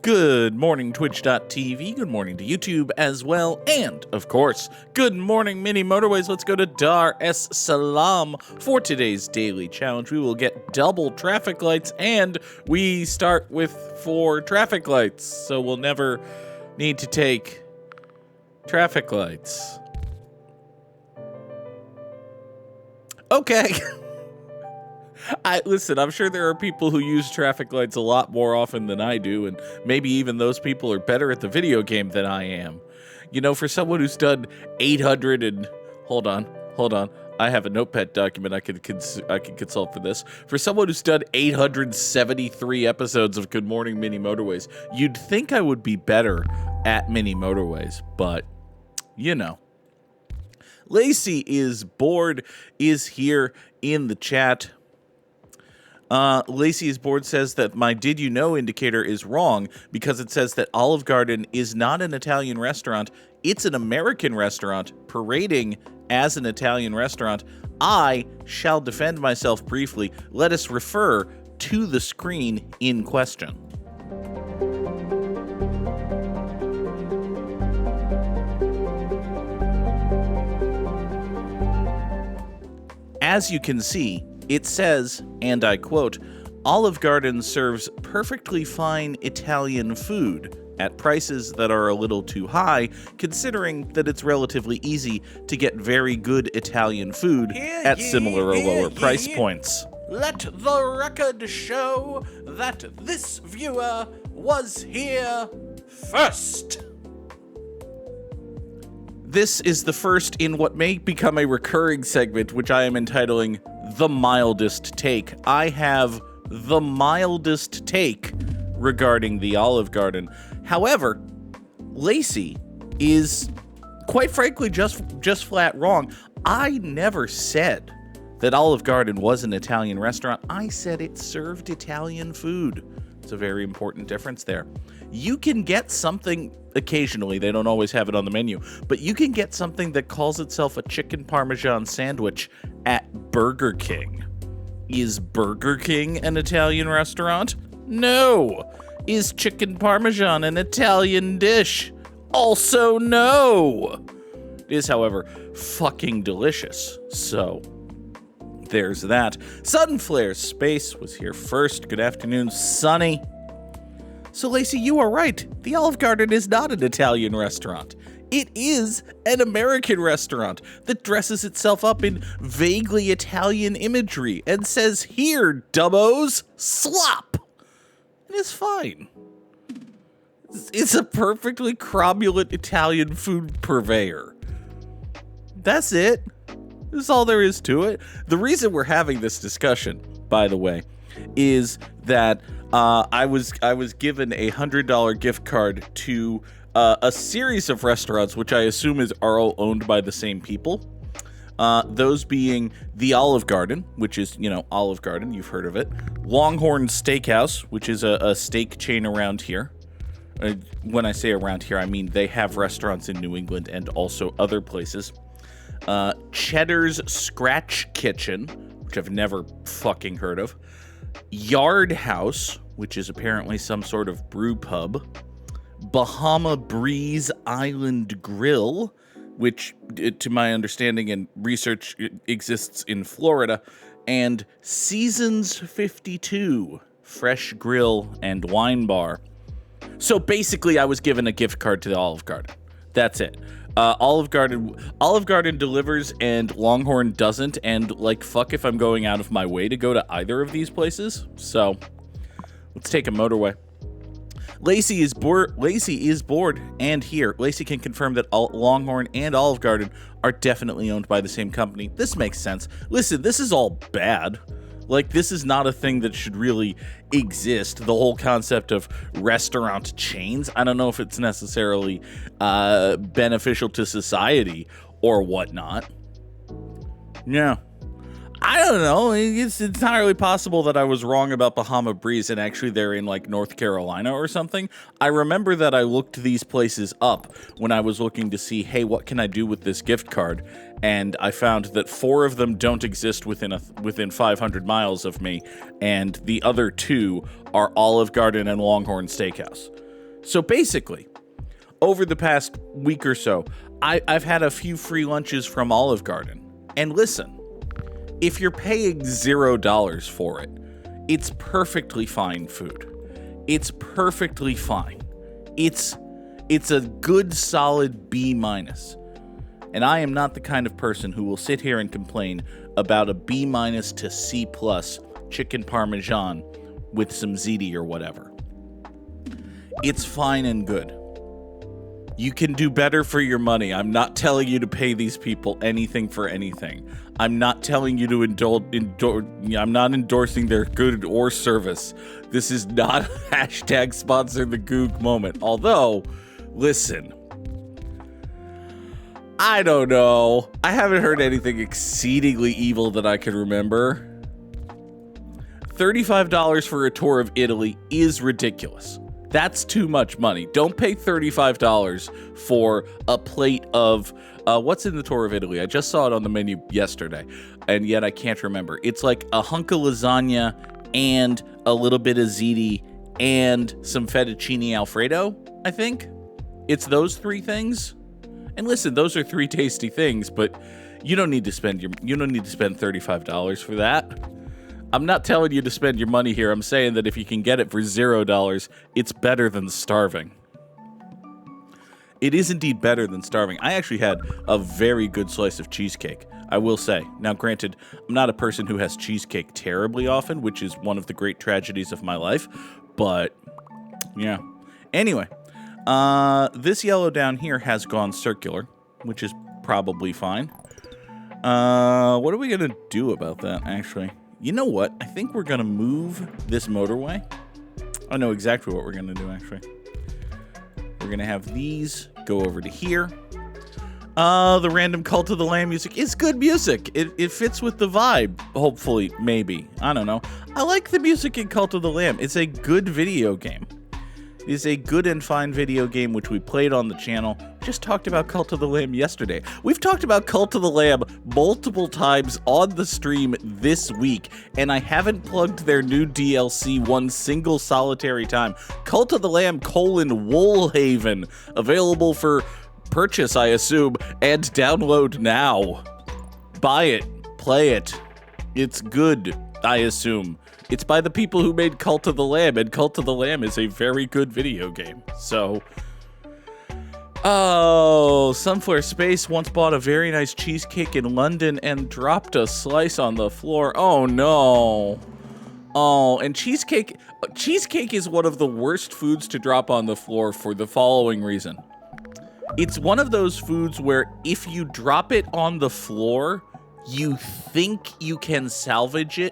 Good morning, Twitch.tv. Good morning to YouTube as well. And, of course, good morning, Mini Motorways. Let's go to Dar es Salaam for today's daily challenge. We will get double traffic lights, and we start with 4 traffic lights. So we'll never need to take traffic lights. Okay. Listen, I'm sure there are people who use traffic lights a lot more often than I do, and maybe even those people are better at the video game than I am. You know, for someone who's done 800 and... Hold on. I have a notepad document I could consult for this. For someone who's done 873 episodes of Good Morning Mini Motorways, you'd think I would be better at Mini Motorways, but, you know. Lacey is bored, is here in the chat. Lacey is bored says that my did you know indicator is wrong because it says that Olive Garden is not an Italian restaurant. It's an American restaurant parading as an Italian restaurant. I shall defend myself briefly. Let us refer to the screen in question. As you can see, it says, and I quote, Olive Garden serves perfectly fine Italian food at prices that are a little too high, considering that it's relatively easy to get very good Italian food at similar or lower price points. Let the record show that this viewer was here first. This is the first in what may become a recurring segment, which I am entitling The Mildest Take. I have the mildest take regarding the Olive Garden. However, Lacey is, quite frankly, just flat wrong. I never said that Olive Garden was an Italian restaurant. I said it served Italian food. It's a very important difference there. You can get something occasionally, they don't always have it on the menu, but you can get something that calls itself a chicken parmesan sandwich at Burger King. Is Burger King an Italian restaurant? No. Is chicken parmesan an Italian dish? Also no. It is, however, fucking delicious. So, there's that. Sunflare Space was here first. Good afternoon, Sunny. So, Lacey, you are right. The Olive Garden is not an Italian restaurant. It is an American restaurant that dresses itself up in vaguely Italian imagery and says, "Here, dumbos, slop." It is fine. It's a perfectly cromulent Italian food purveyor. That's it. That's all there is to it. The reason we're having this discussion, by the way, is that I was given a $100 gift card to a series of restaurants, which I assume are all owned by the same people. Those being the Olive Garden, which is, Olive Garden, you've heard of it. Longhorn Steakhouse, which is a steak chain around here. When I say around here, I mean they have restaurants in New England and also other places. Cheddar's Scratch Kitchen, which I've never fucking heard of. Yard House, which is apparently some sort of brew pub. Bahama Breeze Island Grill, which, to my understanding and research, exists in Florida. And Seasons 52, Fresh Grill and Wine Bar. So basically, I was given a gift card to the Olive Garden. That's it. Olive Garden delivers and Longhorn doesn't, and fuck if I'm going out of my way to go to either of these places. So let's take a motorway. Lacey is bored and here. Lacey can confirm that Longhorn and Olive Garden are definitely owned by the same company. This makes sense. Listen, this is all bad. This is not a thing that should really exist. The whole concept of restaurant chains, I don't know if it's necessarily beneficial to society or whatnot. Yeah. I don't know. It's entirely possible that I was wrong about Bahama Breeze and actually they're in North Carolina or something. I remember that I looked these places up when I was looking to see, hey, what can I do with this gift card? And I found that 4 of them don't exist within 500 miles of me, and the other 2 are Olive Garden and Longhorn Steakhouse. So basically, over the past week or so, I've had a few free lunches from Olive Garden. And listen, if you're paying $0 for it, it's perfectly fine food. It's perfectly fine. It's a good, solid B-. And I am not the kind of person who will sit here and complain about a B- to C+ chicken parmesan with some ziti or whatever. It's fine and good. You can do better for your money. I'm not telling you to pay these people anything for anything. I'm not telling you to I'm not endorsing their good or service. This is not a hashtag sponsor the Goog moment. Although, listen, I don't know. I haven't heard anything exceedingly evil that I can remember. $35 for a tour of Italy is ridiculous. That's too much money. Don't pay $35 for a plate of, what's in the tour of Italy? I just saw it on the menu yesterday, and yet I can't remember. It's like a hunk of lasagna and a little bit of ziti and some fettuccine alfredo, I think. It's those three things. And listen, those are three tasty things, but you don't need to spend $35 for that. I'm not telling you to spend your money here. I'm saying that if you can get it for $0, it's better than starving. It is indeed better than starving. I actually had a very good slice of cheesecake, I will say. Now, granted, I'm not a person who has cheesecake terribly often, which is one of the great tragedies of my life, but yeah. Anyway, this yellow down here has gone circular, which is probably fine. What are we going to do about that, actually? You know what? I think we're going to move this motorway. I know exactly what we're going to do, actually. We're going to have these go over to here. The random Cult of the Lamb music is good music. It fits with the vibe, hopefully, maybe. I don't know. I like the music in Cult of the Lamb. It's a good video game. It is a good and fine video game, which we played on the channel. Just talked about Cult of the Lamb yesterday. We've talked about Cult of the Lamb multiple times on the stream this week, and I haven't plugged their new DLC one single solitary time. Cult of the Lamb : Woolhaven, available for purchase, I assume, and download now. Buy it, play it. It's good, I assume. It's by the people who made Cult of the Lamb, and Cult of the Lamb is a very good video game. So, oh, Sunflare Space once bought a very nice cheesecake in London and dropped a slice on the floor. Oh, no. Oh, and cheesecake is one of the worst foods to drop on the floor for the following reason. It's one of those foods where if you drop it on the floor, you think you can salvage it,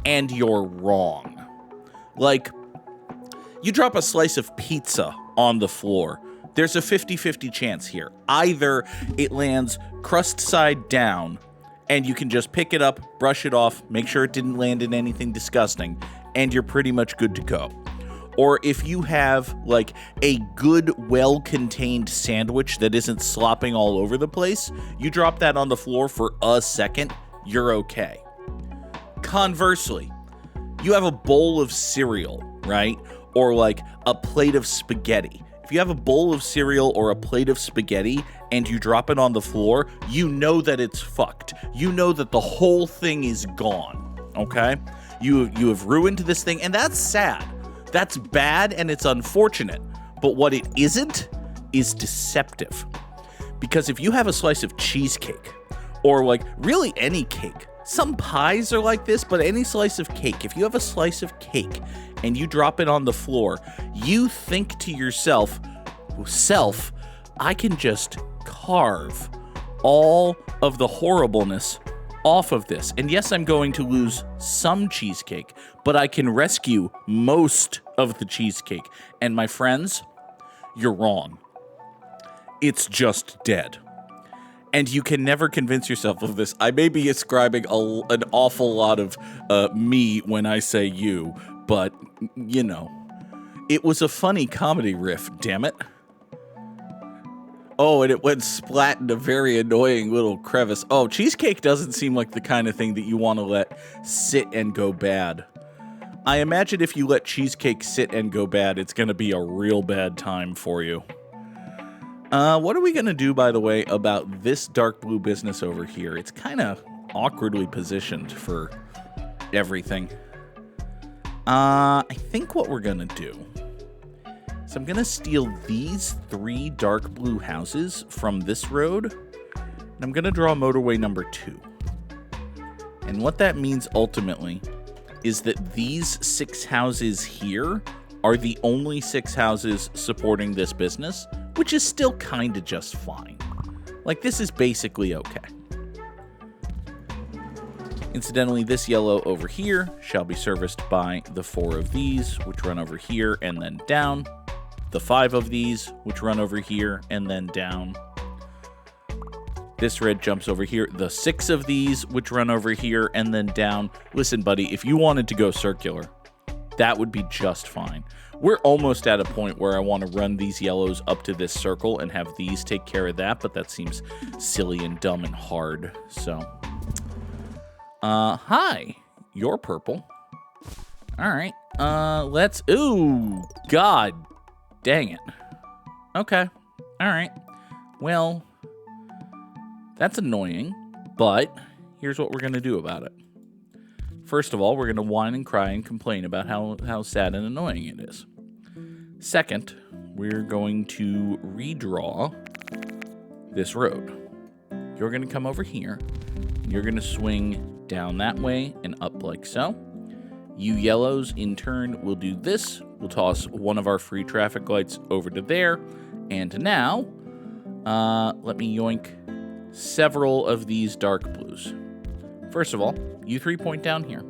and you're wrong. Like, you drop a slice of pizza on the floor, there's a 50-50 chance here. Either it lands crust side down, and you can just pick it up, brush it off, make sure it didn't land in anything disgusting, and you're pretty much good to go. Or if you have, like, a good, well-contained sandwich that isn't slopping all over the place, you drop that on the floor for a second, you're okay. Conversely, you have a bowl of cereal, right? Or like a plate of spaghetti. If you have a bowl of cereal or a plate of spaghetti and you drop it on the floor, you know that it's fucked. You know that the whole thing is gone, okay? You have ruined this thing, and that's sad. That's bad, and it's unfortunate. But what it isn't is deceptive. Because if you have a slice of cheesecake, or like really any cake, some pies are like this, but any slice of cake, if you have a slice of cake and you drop it on the floor, you think to yourself, I can just carve all of the horribleness off of this. And yes, I'm going to lose some cheesecake, but I can rescue most of the cheesecake. And my friends, you're wrong. It's just dead. And you can never convince yourself of this. I may be ascribing an awful lot of me when I say you, but, you know, it was a funny comedy riff, damn it. Oh, and it went splat in a very annoying little crevice. Oh, cheesecake doesn't seem like the kind of thing that you want to let sit and go bad. I imagine if you let cheesecake sit and go bad, it's going to be a real bad time for you. What are we going to do, by the way, about this dark blue business over here? It's kind of awkwardly positioned for everything. I think what we're going to do is I'm going to steal these 3 dark blue houses from this road, and I'm going to draw motorway number 2. And what that means ultimately is that these 6 houses here are the only 6 houses supporting this business, which is still kind of just fine. Like, this is basically okay. Incidentally, this yellow over here shall be serviced by the 4 of these, which run over here and then down. The 5 of these, which run over here and then down. This red jumps over here. The 6 of these, which run over here and then down. Listen, buddy, if you wanted to go circular, that would be just fine. We're almost at a point where I want to run these yellows up to this circle and have these take care of that, but that seems silly and dumb and hard, so... hi. You're purple. Alright, let's... Ooh, God dang it. Okay, alright. Well, that's annoying, but here's what we're going to do about it. First of all, we're going to whine and cry and complain about how sad and annoying it is. Second, we're going to redraw this road. You're going to come over here. You're going to swing down that way and up like so. You yellows, in turn, will do this. We'll toss one of our free traffic lights over to there. And now, let me yoink several of these dark blues. First of all, you 3 point down here.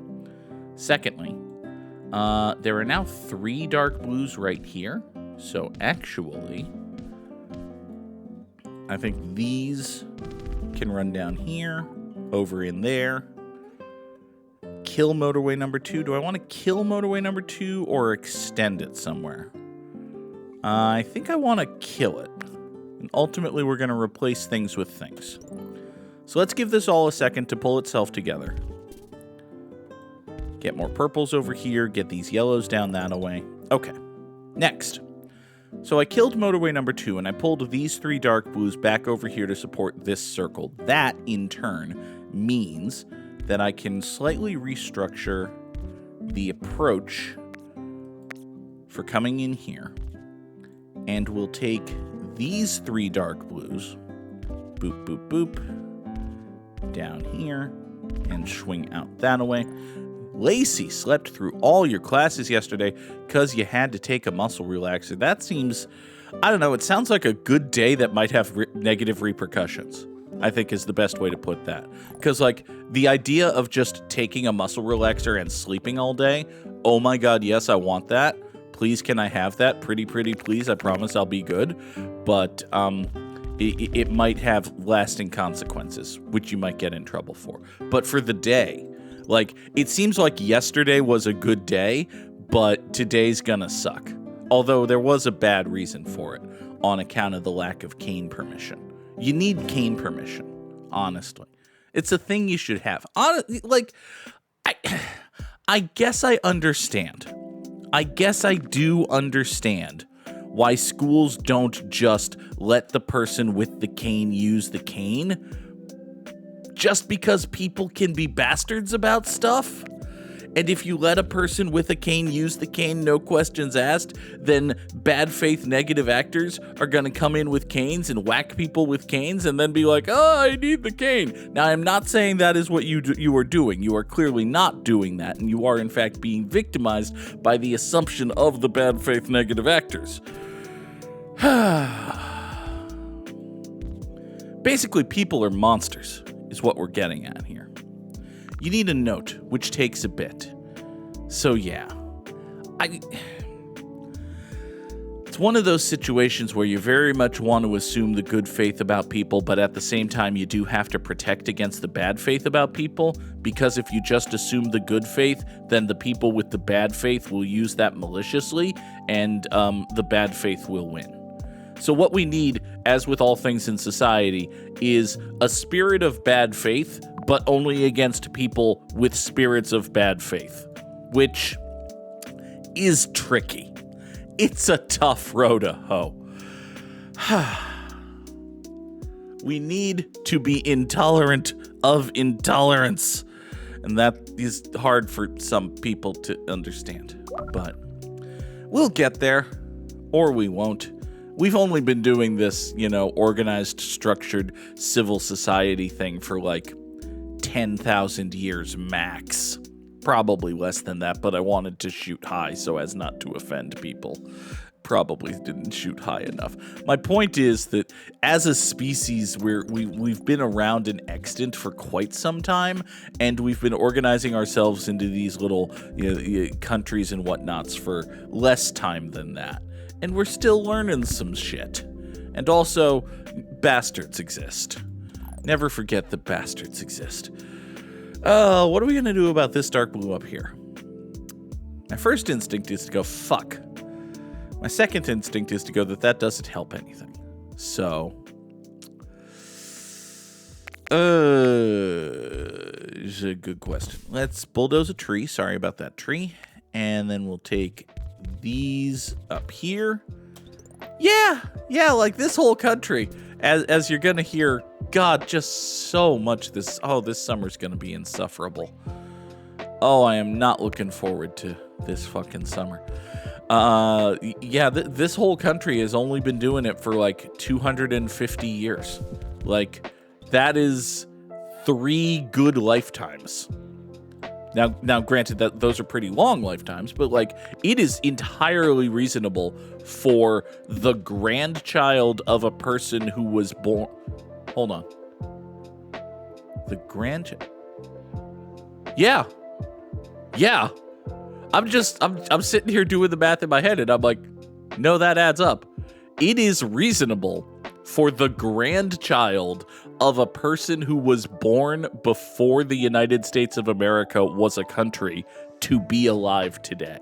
Secondly, there are now 3 dark blues right here. So actually, I think these can run down here, over in there. Kill motorway number 2. Do I want to kill motorway number 2 or extend it somewhere? I think I want to kill it. And ultimately, we're going to replace things with things. So let's give this all a second to pull itself together. Get more purples over here. Get these yellows down that away. Okay. Next. So I killed motorway number 2, and I pulled these 3 dark blues back over here to support this circle. That, in turn, means that I can slightly restructure the approach for coming in here. And we'll take these 3 dark blues, boop, boop, boop, down here, and swing out that away. Lacey slept through all your classes yesterday because you had to take a muscle relaxer. That seems, I don't know, it sounds like a good day that might have negative repercussions, I think is the best way to put that. Because, like, the idea of just taking a muscle relaxer and sleeping all day, oh my god, yes, I want that. Please, can I have that? Pretty, please. I promise I'll be good. But it might have lasting consequences, which you might get in trouble for. But for the day, like, it seems like yesterday was a good day, but today's gonna suck. Although there was a bad reason for it, on account of the lack of cane permission. You need cane permission, honestly. It's a thing you should have. Like, I guess I understand. I guess I do understand why schools don't just let the person with the cane use the cane just because people can be bastards about stuff. And if you let a person with a cane use the cane, no questions asked, then bad faith negative actors are going to come in with canes and whack people with canes and then be like, oh, I need the cane. Now, I'm not saying that is what you are doing. You are clearly not doing that. And you are, in fact, being victimized by the assumption of the bad faith negative actors. Basically, people are monsters, is what we're getting at here. You need a note, which takes a bit. So yeah, it's one of those situations where you very much want to assume the good faith about people, but at the same time you do have to protect against the bad faith about people, because if you just assume the good faith, then the people with the bad faith will use that maliciously, and the bad faith will win. So what we need, as with all things in society, is a spirit of bad faith, but only against people with spirits of bad faith, which is tricky. It's a tough row to hoe. We need to be intolerant of intolerance. And that is hard for some people to understand. But we'll get there. Or we won't. We've only been doing this, organized, structured civil society thing for like 10,000 years max. Probably less than that, but I wanted to shoot high so as not to offend people. Probably didn't shoot high enough. My point is that as a species, we've been around and extant for quite some time, and we've been organizing ourselves into these little countries and whatnots for less time than that. And we're still learning some shit. And also, bastards exist. Never forget that bastards exist. What are we gonna do about this dark blue up here? My first instinct is to go, fuck. My second instinct is to go that doesn't help anything. So, is a good question. Let's bulldoze a tree. Sorry about that tree. And then we'll take these up here. Yeah, like this whole country. As you're gonna hear, God, just so much this summer's gonna be insufferable. Oh, I am not looking forward to this fucking summer. This whole country has only been doing it for like 250 years. Like, that is 3 good lifetimes. Now, granted that those are pretty long lifetimes, but like, it is entirely reasonable for the grandchild of a person who was born. Hold on. The grandchild. Yeah. I'm sitting here doing the math in my head, and I'm like, no, that adds up. It is reasonable for the grandchild of a person who was born before the United States of America was a country to be alive today.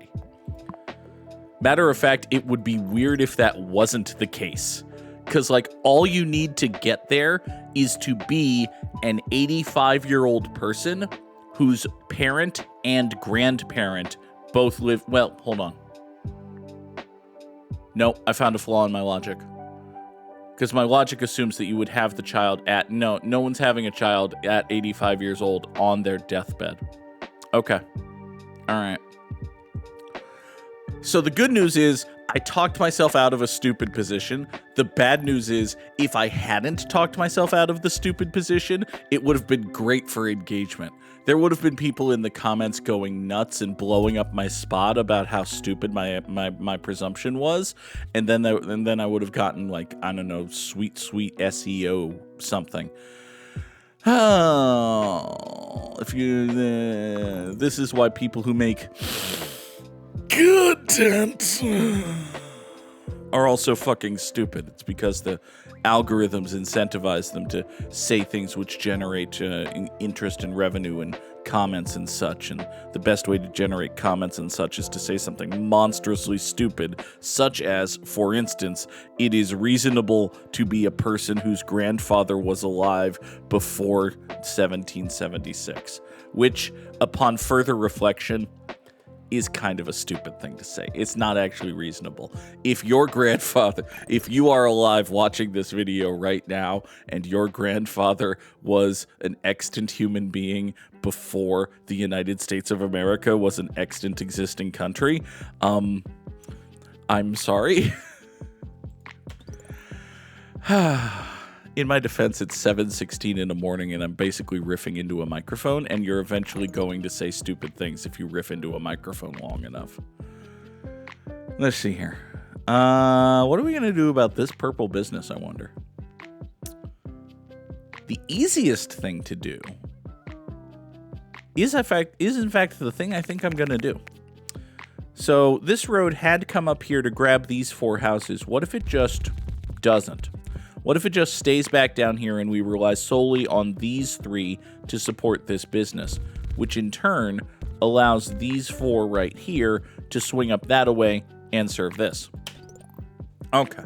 Matter of fact, it would be weird if that wasn't the case. Because, like, all you need to get there is to be an 85-year-old person whose parent and grandparent both live... Well, hold on. No, I found a flaw in my logic. Because my logic assumes that you would have the child at... No one's having a child at 85 years old on their deathbed. Okay. All right. So the good news is I talked myself out of a stupid position. The bad news is if I hadn't talked myself out of the stupid position, it would have been great for engagement. There would have been people in the comments going nuts and blowing up my spot about how stupid my presumption was, and then I would have gotten, like, I don't know, sweet SEO something. Oh, this is why people who make content are also fucking stupid. It's because the algorithms incentivize them to say things which generate interest and revenue and comments and such. And the best way to generate comments and such is to say something monstrously stupid, such as, for instance, it is reasonable to be a person whose grandfather was alive before 1776, which, upon further reflection, is kind of a stupid thing to say. It's not actually reasonable. If you are alive watching this video right now and your grandfather was an extant human being before the United States of America was an extant existing country, I'm sorry. In my defense, it's 7:16 in the morning and I'm basically riffing into a microphone, and you're eventually going to say stupid things if you riff into a microphone long enough. Let's see here. What are we going to do about this purple business, I wonder? The easiest thing to do is in fact the thing I think I'm going to do. So this road had come up here to grab these 4 houses. What if it just doesn't? What if it just stays back down here and we rely solely on these 3 to support this business, which in turn allows these 4 right here to swing up that away and serve this? Okay.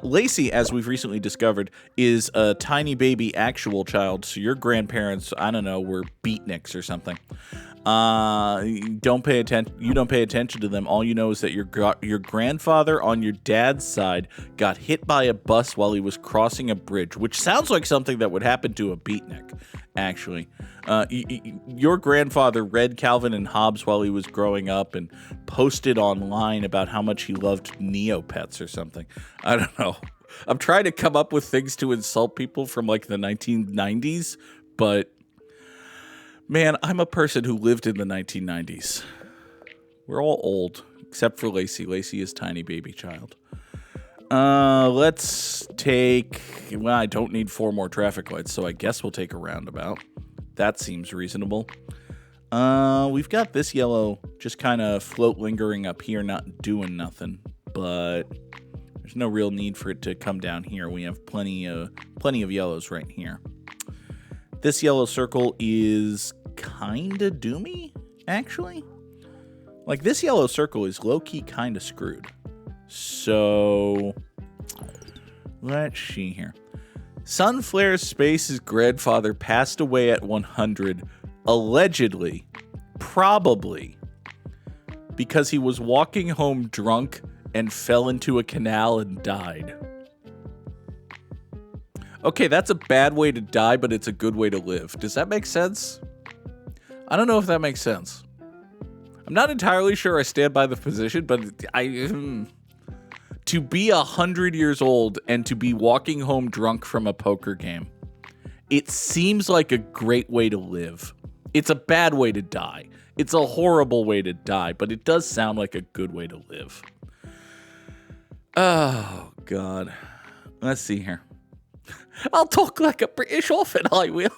Lacey, as we've recently discovered, is a tiny baby actual child, so your grandparents, I don't know, were beatniks or something. You don't pay attention to them. All you know is that your grandfather on your dad's side got hit by a bus while he was crossing a bridge, which sounds like something that would happen to a beatnik, actually. Your grandfather read Calvin and Hobbes while he was growing up and posted online about how much he loved Neopets or something. I don't know. I'm trying to come up with things to insult people from like the 1990s, but man, I'm a person who lived in the 1990s. We're all old, except for Lacey. Lacey is tiny baby child. Let's take... Well, I don't need 4 more traffic lights, so I guess we'll take a roundabout. That seems reasonable. We've got this yellow just kind of float lingering up here, not doing nothing. But there's no real need for it to come down here. We have plenty of yellows right here. This yellow circle is kind of doomy, actually. Like, this yellow circle is low-key kind of screwed. So, let's see here. Sunflare Space's grandfather passed away at 100, allegedly, probably, because he was walking home drunk and fell into a canal and died. Okay, that's a bad way to die, but it's a good way to live. Does that make sense? I don't know if that makes sense. I'm not entirely sure I stand by the position, but to be 100 years old and to be walking home drunk from a poker game, it seems like a great way to live. It's a bad way to die. It's a horrible way to die, but it does sound like a good way to live. Oh, God. Let's see here. I'll talk like a British orphan, I will.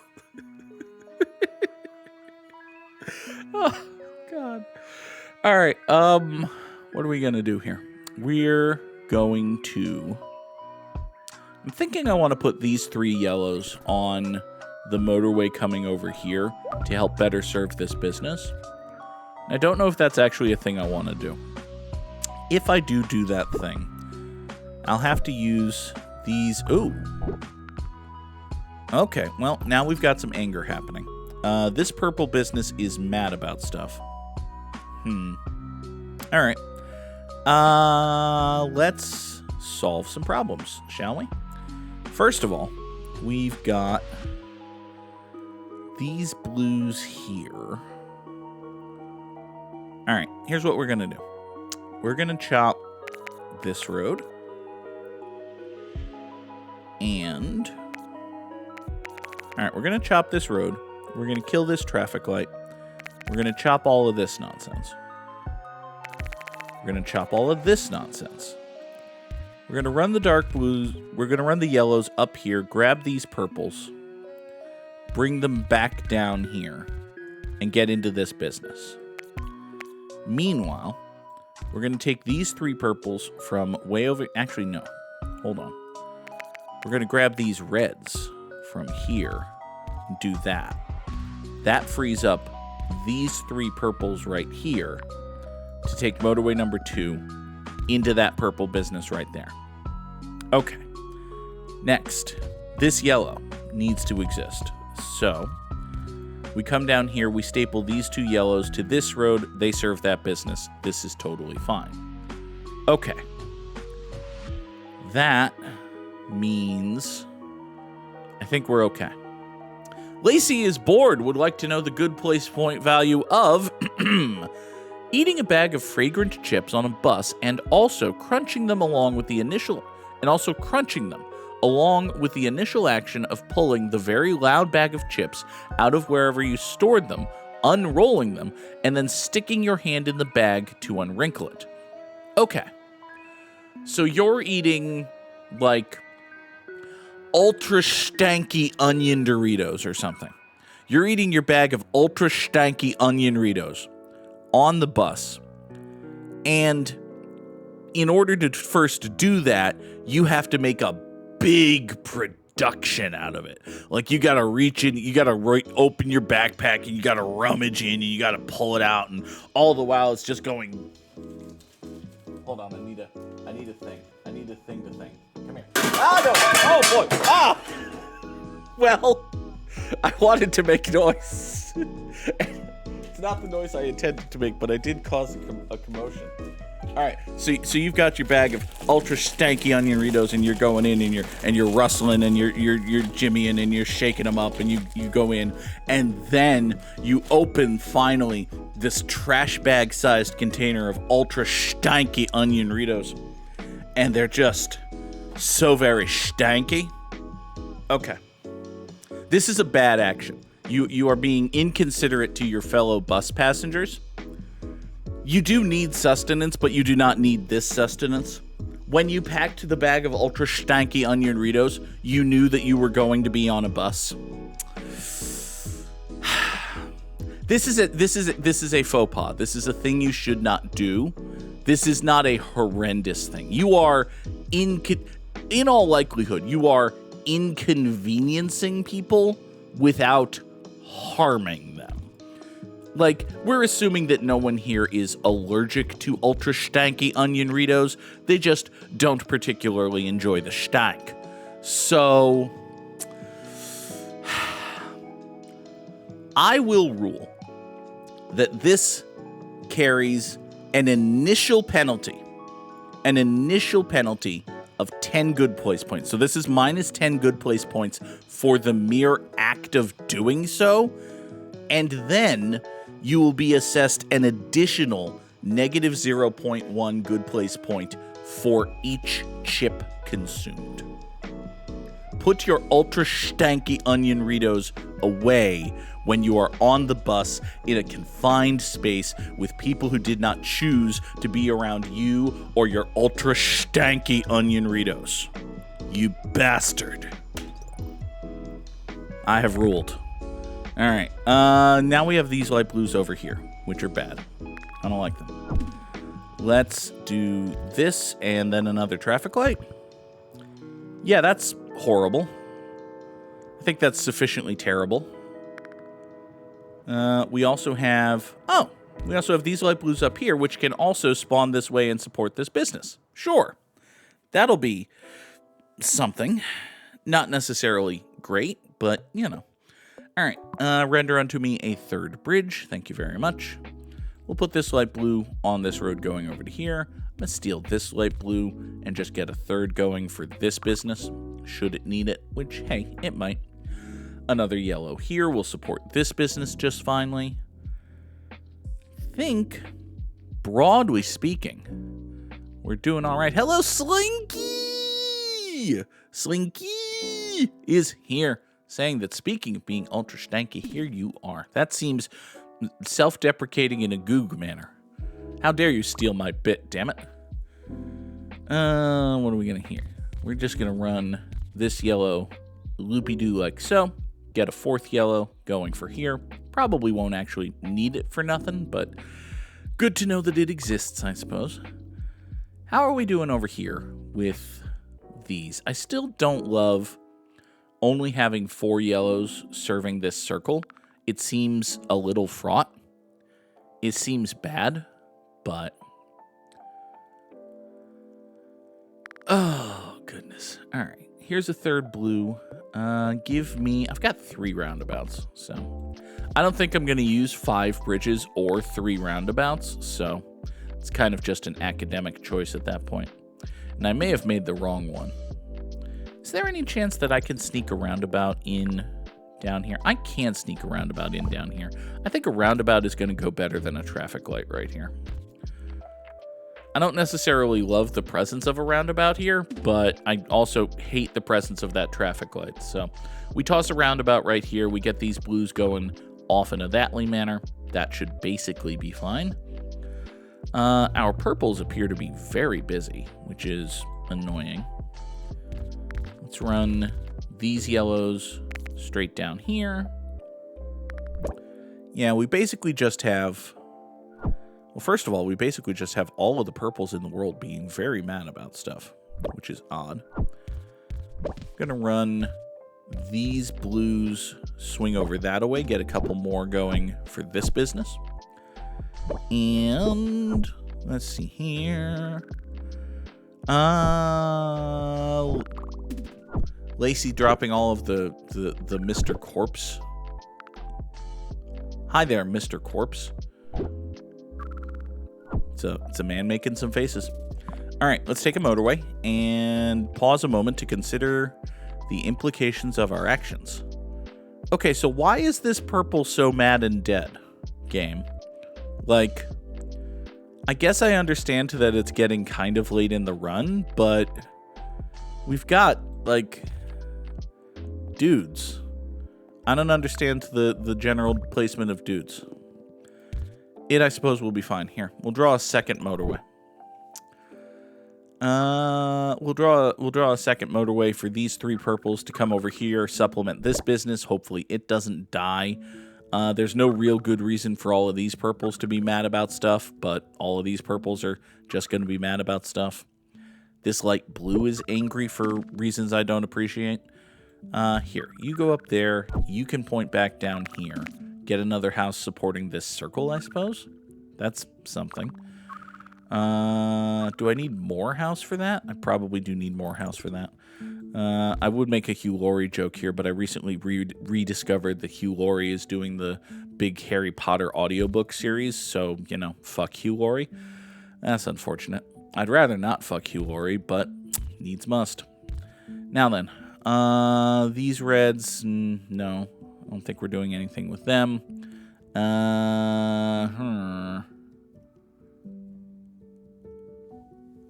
Oh, God. All right, what are we going to do here? We're going to... I'm thinking I want to put these 3 yellows on the motorway coming over here to help better serve this business. I don't know if that's actually a thing I want to do. If I do that thing, I'll have to use these... Ooh. Okay, well, now we've got some anger happening. This purple business is mad about stuff. All right. Let's solve some problems, shall we? First of all, we've got these blues here. All right, here's what we're going to do. We're going to chop this road. And... All right, we're going to chop this road. We're going to kill this traffic light. We're going to chop all of this nonsense. We're going to chop all of this nonsense. We're going to run the dark blues. We're going to run the yellows up here, grab these purples, bring them back down here, and get into this business. Meanwhile, we're going to take these 3 purples from way over... Actually, no. Hold on. We're going to grab these reds from here and do that. That frees up these 3 purples right here to take motorway number 2 into that purple business right there. Okay. Next, this yellow needs to exist. So we come down here, we staple these 2 yellows to this road, they serve that business. This is totally fine. Okay. That means I think we're okay. Lacey is bored, would like to know the good place point value of eating a bag of fragrant chips on a bus and also crunching them along with the initial action of pulling the very loud bag of chips out of wherever you stored them, unrolling them, and then sticking your hand in the bag to unwrinkle it. Okay. So you're eating, like, ultra stanky onion Doritos or something. You're eating your bag of ultra stanky onion Doritos on the bus. And in order to first do that, you have to make a big production out of it. Like, you gotta reach in, you gotta open your backpack, and you gotta rummage in, and you gotta pull it out, and all the while it's just going... Hold on, I need a thing. I need a thing to think. Come here. Ah, no! Oh, boy! Ah! Well, I wanted to make noise. It's not the noise I intended to make, but I did cause a commotion. All right, so you've got your bag of ultra stanky onion-ritos, and you're going in and you're rustling and you're jimmying and you're shaking them up, and you go in, and then you open finally this trash bag sized container of ultra stanky onion-ritos, and they're just so very stanky. Okay, this is a bad action. You are being inconsiderate to your fellow bus passengers. You do need sustenance, but you do not need this sustenance. When you packed the bag of ultra stanky onion-ritos, you knew that you were going to be on a bus. This is a faux pas. This is a thing you should not do. This is not a horrendous thing. You are in all likelihood, you are inconveniencing people without harming them. Like, we're assuming that no one here is allergic to ultra stanky onion-ritos. They just don't particularly enjoy the stank. So, I will rule that this carries an initial penalty of 10 good place points. So this is minus 10 good place points for the mere act of doing so. And then you will be assessed an additional negative 0.1 good place point for each chip consumed. Put your ultra stanky onion-ritos away when you are on the bus in a confined space with people who did not choose to be around you or your ultra stanky onion-ritos. You bastard. I have ruled. All right, now we have these light blues over here, which are bad. I don't like them. Let's do this and then another traffic light. Yeah, that's horrible. I think that's sufficiently terrible. We also have these light blues up here, which can also spawn this way and support this business. Sure, that'll be something. Not necessarily great, but, you know. All right, render unto me a third bridge. Thank you very much. We'll put this light blue on this road going over to here. I'm going to steal this light blue and just get a third going for this business, should it need it, which, hey, it might. Another yellow here will support this business just finely. I think, broadly speaking, we're doing all right. Hello, Slinky! Slinky is here, saying that speaking of being ultra stanky, here you are. That seems self-deprecating in a Goog manner. How dare you steal my bit, damn it. What are we going to hear? We're just going to run this yellow loopy-doo like so. Get a fourth yellow going for here. Probably won't actually need it for nothing, but good to know that it exists, I suppose. How are we doing over here with these? I still don't love only having 4 yellows serving this circle. It seems a little fraught. It seems bad, but... oh, goodness. All right. Here's a third blue. Give me... I've got 3 roundabouts, so... I don't think I'm going to use 5 bridges or 3 roundabouts, so... it's kind of just an academic choice at that point. And I may have made the wrong one. Is there any chance that I can sneak a roundabout in down here? I can sneak a roundabout in down here. I think a roundabout is going to go better than a traffic light right here. I don't necessarily love the presence of a roundabout here, but I also hate the presence of that traffic light. So we toss a roundabout right here. We get these blues going off in a thatly manner. That should basically be fine. Our purples appear to be very busy, which is annoying. Let's run these yellows straight down here. Yeah, we basically just have... well, first of all, we basically just have all of the purples in the world being very mad about stuff, which is odd. I'm going to run these blues, swing over that away, get a couple more going for this business. And let's see here. Lacey dropping all of the Mr. Corpse. Hi there, Mr. Corpse. It's a man making some faces. All right, let's take a motorway and pause a moment to consider the implications of our actions. Okay, so why is this purple so mad and dead, game? Like, I guess I understand that it's getting kind of late in the run, but we've got, like, dudes. I don't understand the general placement of dudes. It, I suppose, will be fine. Here, we'll draw a second motorway. We'll draw a second motorway for these 3 purples to come over here, supplement this business. Hopefully it doesn't die. There's no real good reason for all of these purples to be mad about stuff, but all of these purples are just going to be mad about stuff. This light blue is angry for reasons I don't appreciate. Here, you go up there. You can point back down here. Get another house supporting this circle, I suppose. That's something. Do I need more house for that? I probably do need more house for that. I would make a Hugh Laurie joke here, but I recently rediscovered that Hugh Laurie is doing the big Harry Potter audiobook series, so, you know, fuck Hugh Laurie. That's unfortunate. I'd rather not fuck Hugh Laurie, but needs must. Now then, these reds, no. I don't think we're doing anything with them.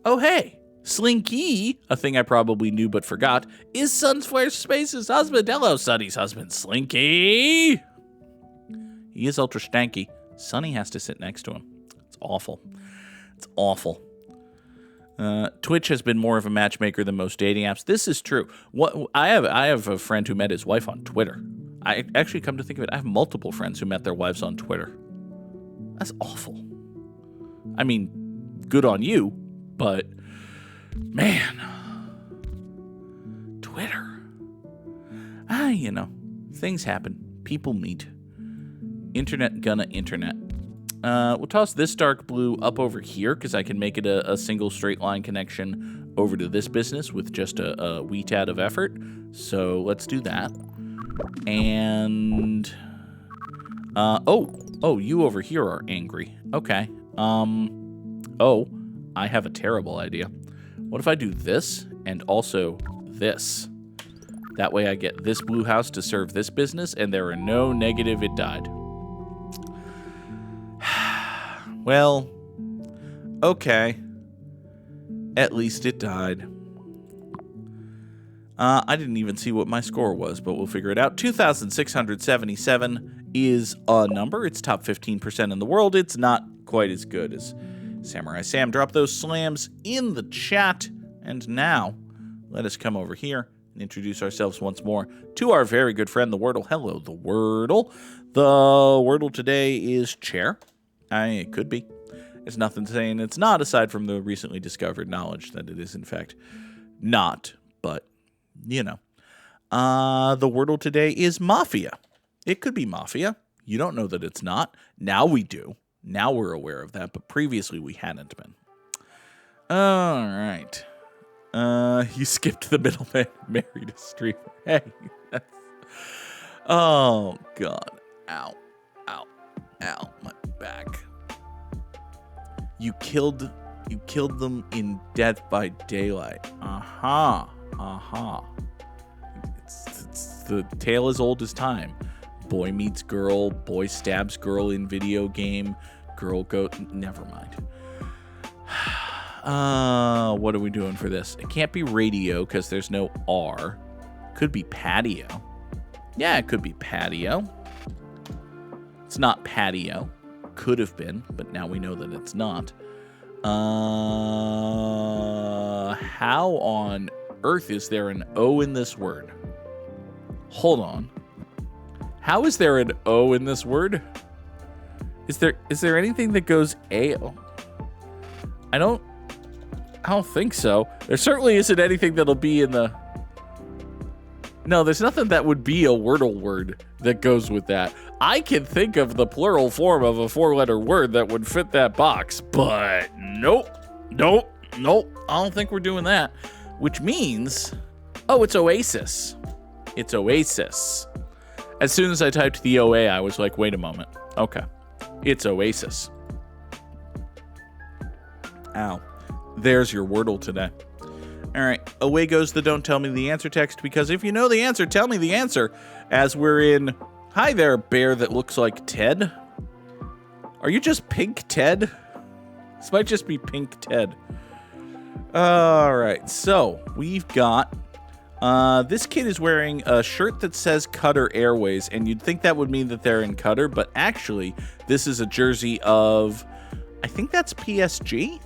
Oh, hey, Slinky, a thing I probably knew but forgot, is Sunflare Space's husband. Hello, Sunny's husband, Slinky. He is ultra stanky. Sunny has to sit next to him. It's awful. It's awful. Twitch has been more of a matchmaker than most dating apps. This is true. I have a friend who met his wife on Twitter. I actually, come to think of it, I have multiple friends who met their wives on Twitter. That's awful. I mean, good on you, but man, Twitter. You know, things happen. People meet. Internet gonna internet. We'll toss this dark blue up over here because I can make it a single straight line connection over to this business with just a wee tad of effort. So let's do that. And oh, you over here are angry. Okay. Oh, I have a terrible idea. What if I do this and also this? That way I get this blue house to serve this business, and there are no negative it died. Well, okay. At least it died. I didn't even see what my score was, but we'll figure it out. 2,677 is a number. It's top 15% in the world. It's not quite as good as Samurai Sam. Drop those slams in the chat. And now, let us come over here and introduce ourselves once more to our very good friend, the Wordle. Hello, the Wordle. The Wordle today is chair. It could be. There's nothing saying it's not, aside from the recently discovered knowledge that it is, in fact, not. But, you know. The Wordle today is Mafia. It could be Mafia. You don't know that it's not. Now we do. Now we're aware of that, but previously we hadn't been. All right. You skipped the middleman, married a streamer. Hey. Oh, God. Ow. Ow. Ow. My back. You killed them in Death by Daylight. Aha. Aha. It's the tale as old as time. Boy meets girl, boy stabs girl in video game, girl go... Never mind. What are we doing for this? It can't be radio because there's no R. Could be patio. Yeah, it could be patio. It's not patio. Could have been, but now we know that it's not. How on earth is there an O in this word? Hold on. How is there an O in this word? Is there anything that goes A-O? I don't think so. There certainly isn't anything that'll be in the... No, there's nothing that would be a Wordle word that goes with that. I can think of the plural form of a 4-letter word that would fit that box, but nope. I don't think we're doing that. Which means, oh, it's Oasis. It's Oasis. As soon as I typed the OA, I was like, wait a moment. Okay. It's Oasis. Ow. There's your Wordle today. All right. Away goes the don't tell me the answer text, because if you know the answer, tell me the answer. As we're in, hi there, bear that looks like Ted. Are you just Pink Ted? This might just be Pink Ted. All right. So we've got... this kid is wearing a shirt that says Qatar Airways, and you'd think that would mean that they're in Qatar, but actually, this is a jersey of, I think that's PSG?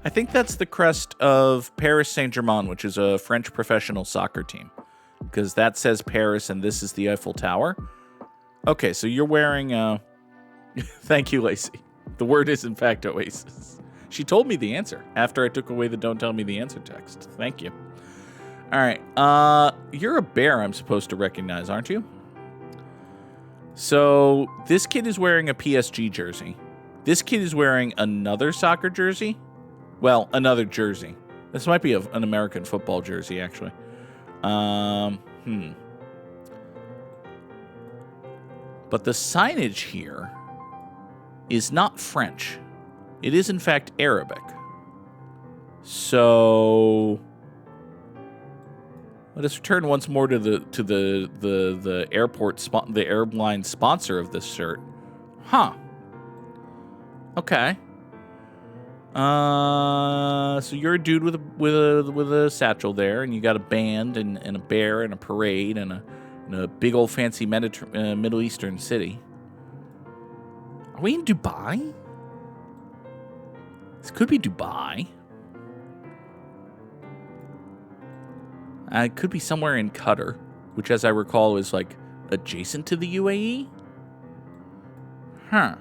I think that's the crest of Paris Saint-Germain, which is a French professional soccer team, because that says Paris, and this is the Eiffel Tower. Okay, so you're wearing, thank you, Lacey. The word is, in fact, Oasis. She told me the answer after I took away the don't tell me the answer text. Thank you. All right, you're a bear I'm supposed to recognize, aren't you? So this kid is wearing a PSG jersey. This kid is wearing another soccer jersey. Well, another jersey. This might be an American football jersey, actually. But the signage here is not French. It is, in fact, Arabic. So... let us return once more to the airport the airline sponsor of this shirt. Huh. Okay. So you're a dude with a satchel there, and you got a band and a bear and a parade and a big old fancy Middle Eastern city. Are we in Dubai? This could be Dubai. It could be somewhere in Qatar, which, as I recall, is like adjacent to the UAE. Huh.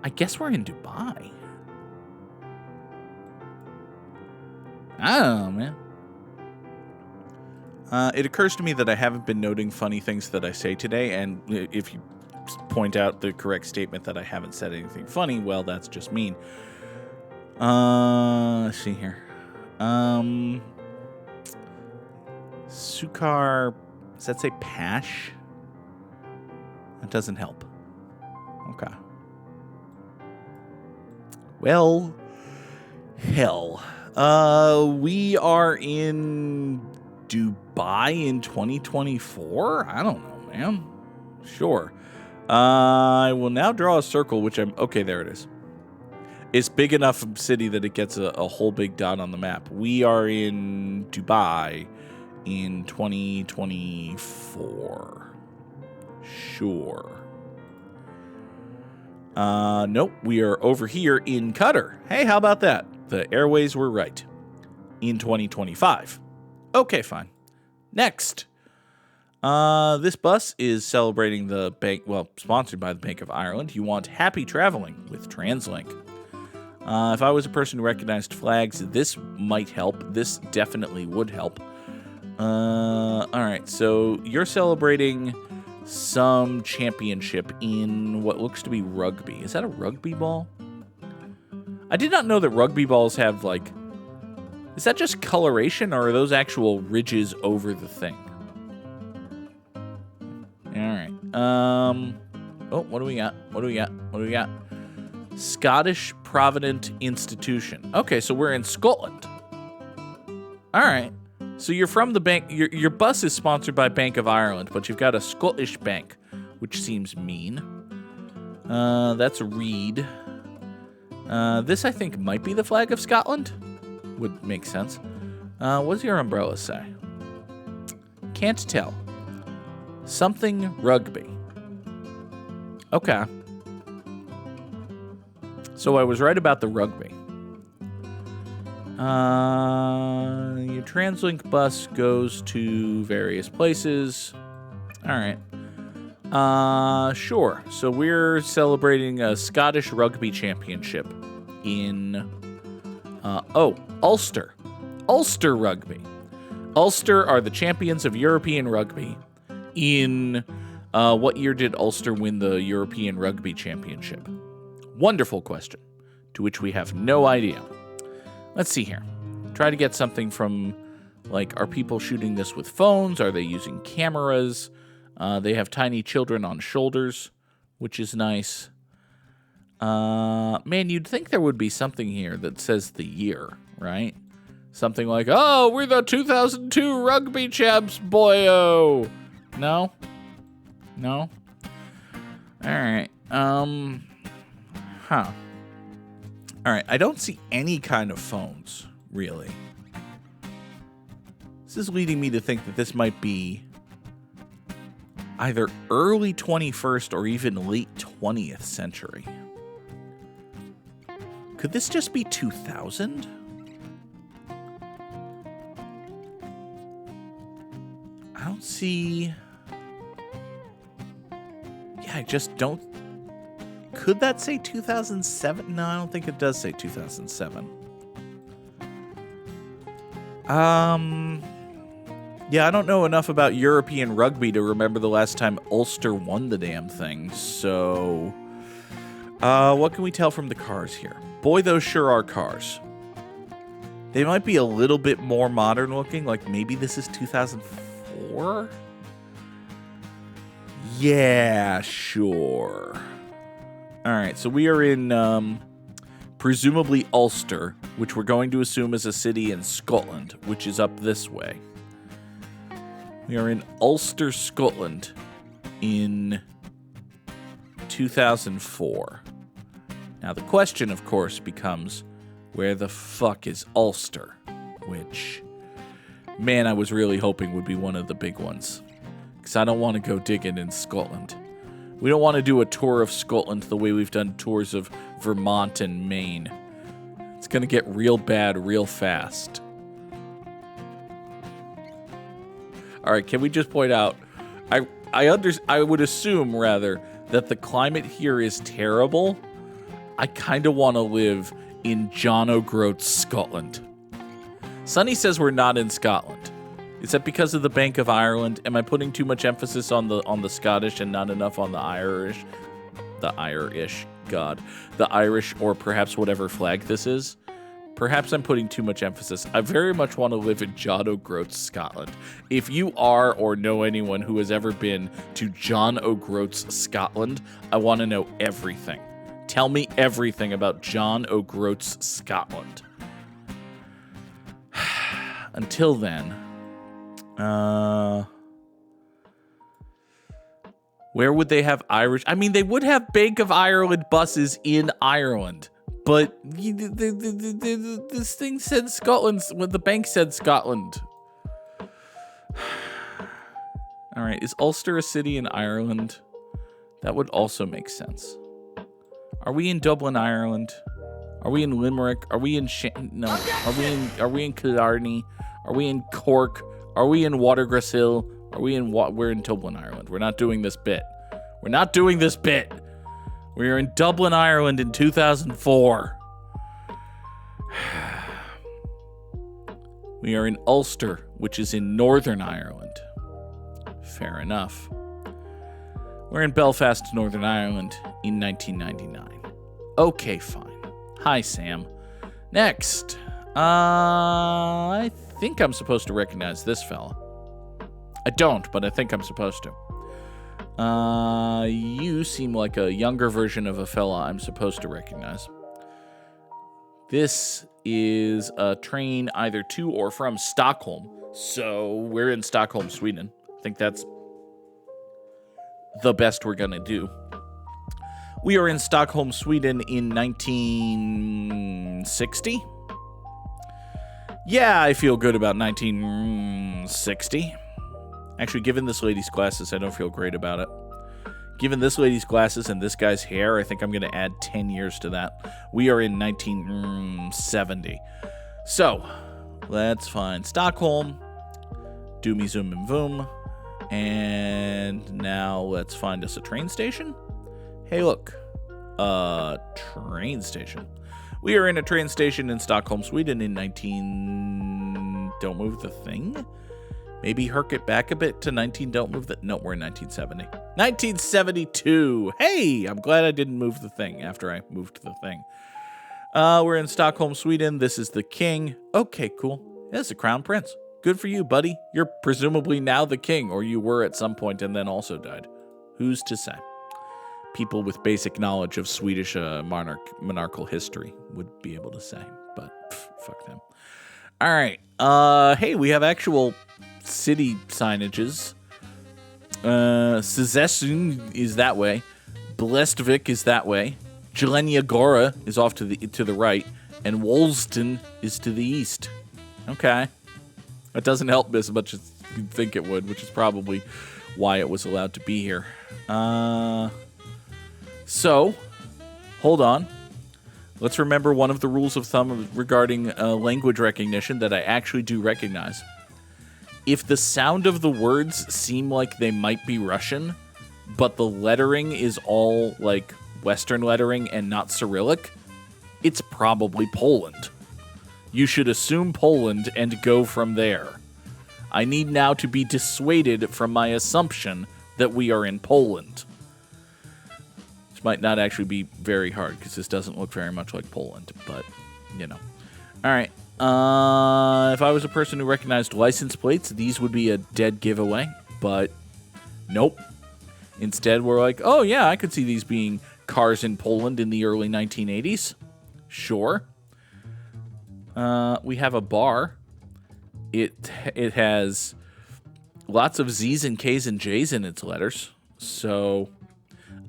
I guess we're in Dubai. I don't know, man. It occurs to me that I haven't been noting funny things that I say today, and if you point out the correct statement that I haven't said anything funny, well, that's just mean. Let's see here. Sukar, does that say Pash? That doesn't help. Okay. Well, hell. We are in Dubai in 2024? I don't know, man. Sure. I will now draw a circle, which I'm... okay, there it is. It's big enough city that it gets a whole big dot on the map. We are in Dubai in 2024. Sure. Nope, we are over here in Qatar. Hey, how about that? The airways were right. In 2025. Okay, fine. Next. This bus is celebrating the bank, well, sponsored by the Bank of Ireland. You want happy traveling with TransLink. If I was a person who recognized flags, this might help. This definitely would help. All right, so you're celebrating some championship in what looks to be rugby. Is that a rugby ball? I did not know that rugby balls have, like... is that just coloration, or are those actual ridges over the thing? All right. Oh, what do we got? What do we got? What do we got? Scottish Provident Institution. Okay, so we're in Scotland. All right. So you're from the bank. Your bus is sponsored by Bank of Ireland, but you've got a Scottish bank, which seems mean. That's Reed. This, I think, might be the flag of Scotland. Would make sense. What does your umbrella say? Can't tell. Something rugby. Okay. So I was right about the rugby. Your TransLink bus goes to various places. All right. Sure. So we're celebrating a Scottish rugby championship in, Ulster. Ulster Rugby. Ulster are the champions of European rugby. In, what year did Ulster win the European Rugby Championship? Wonderful question, to which we have no idea. Let's see here. Try to get something from Like, are people shooting this with phones? Are they using cameras? They have tiny children on shoulders, which is nice. Man, you'd think there would be something here that says the year, right? Something like, oh, we're the 2002 rugby champs, boyo. No? No? All right. Huh. All right. I don't see any kind of phones, really. This is leading me to think that this might be either early 21st or even late 20th century. Could this just be 2000? I don't see... Yeah, I just don't... Could that say 2007? No, I don't think it does say 2007. Yeah, I don't know enough about European rugby to remember the last time Ulster won the damn thing, so... what can we tell from the cars here? Boy, those sure are cars. They might be a little bit more modern looking, like maybe this is 2004? Yeah, sure. Alright, so we are in, presumably Ulster, which we're going to assume is a city in Scotland, which is up this way. We are in Ulster, Scotland, in 2004. Now, the question, of course, becomes, where the fuck is Ulster? Which, man, I was really hoping would be one of the big ones. Because I don't want to go digging in Scotland. We don't want to do a tour of Scotland the way we've done tours of Vermont and Maine. It's going to get real bad real fast. All right, can we just point out, I would assume, rather, that the climate here is terrible. I kind of want to live in John O'Groats, Scotland. Sunny says we're not in Scotland. Is that because of the Bank of Ireland? Am I putting too much emphasis on the Scottish and not enough on the Irish? The Irish, or perhaps whatever flag this is? Perhaps I'm putting too much emphasis. I very much want to live in John O'Groats, Scotland. If you are or know anyone who has ever been to John O'Groats, Scotland, I want to know everything. Tell me everything about John O'Groats, Scotland. Until then, where would they have Irish? I mean, they would have Bank of Ireland buses in Ireland, but this thing said Scotland. When the bank said Scotland. All right, is Ulster a city in Ireland? That would also make sense. Are we in Dublin, Ireland? Are we in Limerick? Are we in no? Are we in Killarney? Are we in Cork? Are we in Watergrass Hill? Are we in we're in Dublin, Ireland. We're not doing this bit. We're not doing this bit. We are in Dublin, Ireland in 2004. We are in Ulster, which is in Northern Ireland. Fair enough. We're in Belfast, Northern Ireland in 1999. Okay, fine. Hi, Sam. Next. I think I'm supposed to recognize this fella. I don't, but I think I'm supposed to. You seem like a younger version of a fella I'm supposed to recognize. This is a train either to or from Stockholm. So we're in Stockholm, Sweden. I think that's the best we're going to do. We are in Stockholm, Sweden in 1960. Yeah, I feel good about 1960. Actually, given this lady's glasses, I don't feel great about it. Given this lady's glasses and this guy's hair, I think I'm going to add 10 years to that. We are in 1970. So, let's find Stockholm. Doomy zoom and boom. And now let's find us a train station. Hey, look. A train station. We are in a train station in Stockholm, Sweden in Don't move the thing? Maybe herk it back a bit to Don't move the... No, we're in 1970. 1972! Hey! I'm glad I didn't move the thing after I moved the thing. We're in Stockholm, Sweden. This is the king. Okay, cool. That's the Crown Prince. Good for you, buddy. You're presumably now the king, or you were at some point and then also died. Who's to say? People with basic knowledge of Swedish monarchical history would be able to say, but fuck them. All right. Hey, we have actual city signages. Szesund is that way. Blestvik is that way. Jelenia Gora is off to the right, and Wolston is to the east. Okay. That doesn't help as much as you'd think it would, which is probably why it was allowed to be here. So, hold on. Let's remember one of the rules of thumb regarding language recognition that I actually do recognize. If the sound of the words seem like they might be Russian, but the lettering is all like Western lettering and not Cyrillic, it's probably Poland. You should assume Poland and go from there. I need now to be dissuaded from my assumption that we are in Poland. This might not actually be very hard because this doesn't look very much like Poland, but, you know. All right. If I was a person who recognized license plates, these would be a dead giveaway, but nope. Instead, we're like, oh, yeah, I could see these being cars in Poland in the early 1980s. Sure. We have a bar. It has lots of Z's and K's and J's in its letters. So,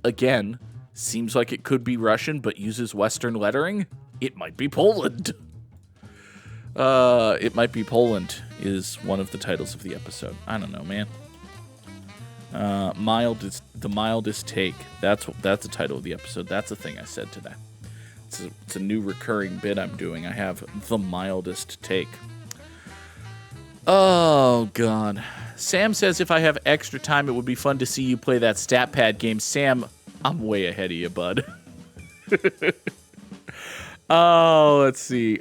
again, seems like it could be Russian, but uses Western lettering. It might be Poland. It might be Poland is one of the titles of the episode. I don't know, man. The mildest take. That's the title of the episode. That's the thing I said today. It's a new recurring bit I'm doing. I have the mildest take. Oh, God. Sam says if I have extra time, it would be fun to see you play that stat pad game. Sam, I'm way ahead of you, bud. Oh, let's see.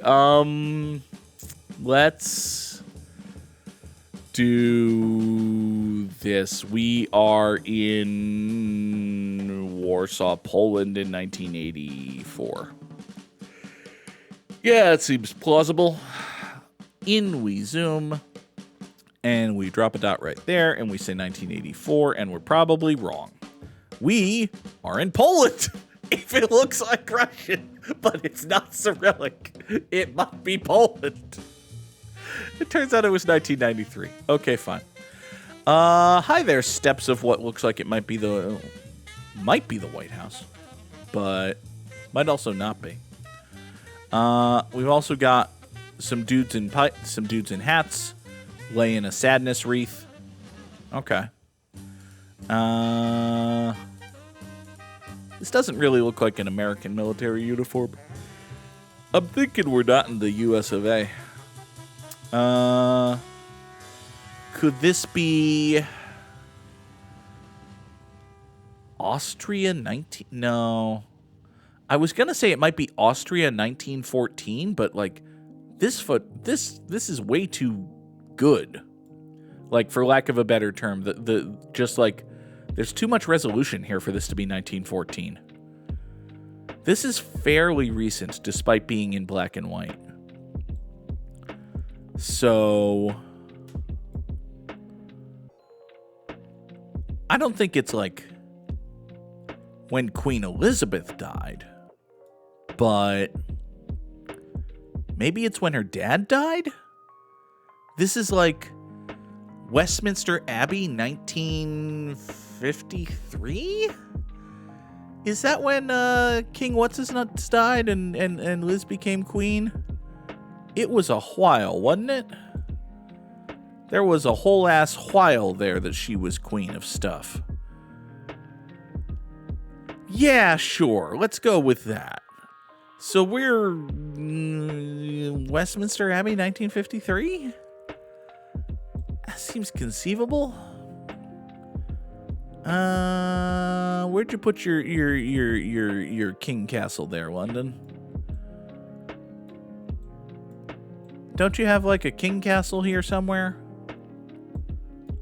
Let's do this. We are in Warsaw, Poland in 1984. Yeah, it seems plausible. In we zoom, and we drop a dot right there, and we say 1984, and we're probably wrong. We are in Poland. If it looks like Russian, but it's not Cyrillic, it might be Poland. It turns out it was 1993. Okay, fine. Hi there, steps of what looks like it might be the White House, but might also not be. We've also got some dudes in hats laying a sadness wreath. Okay. This doesn't really look like an American military uniform. I'm thinking we're not in the US of A. Could this be Austria 19? No. I was gonna say it might be Austria 1914, but like this is way too good. Like, for lack of a better term, the just like there's too much resolution here for this to be 1914. This is fairly recent, despite being in black and white. So I don't think it's like when Queen Elizabeth died, but maybe it's when her dad died? This is like Westminster Abbey 1953? Is that when King What's-His-Nuts died and Liz became queen? It was a while, wasn't it? There was a whole ass while there that she was queen of stuff. Yeah, sure. Let's go with that. So we're Westminster Abbey 1953? That seems conceivable. Where'd you put your king castle there, London? Don't you have like a king castle here somewhere?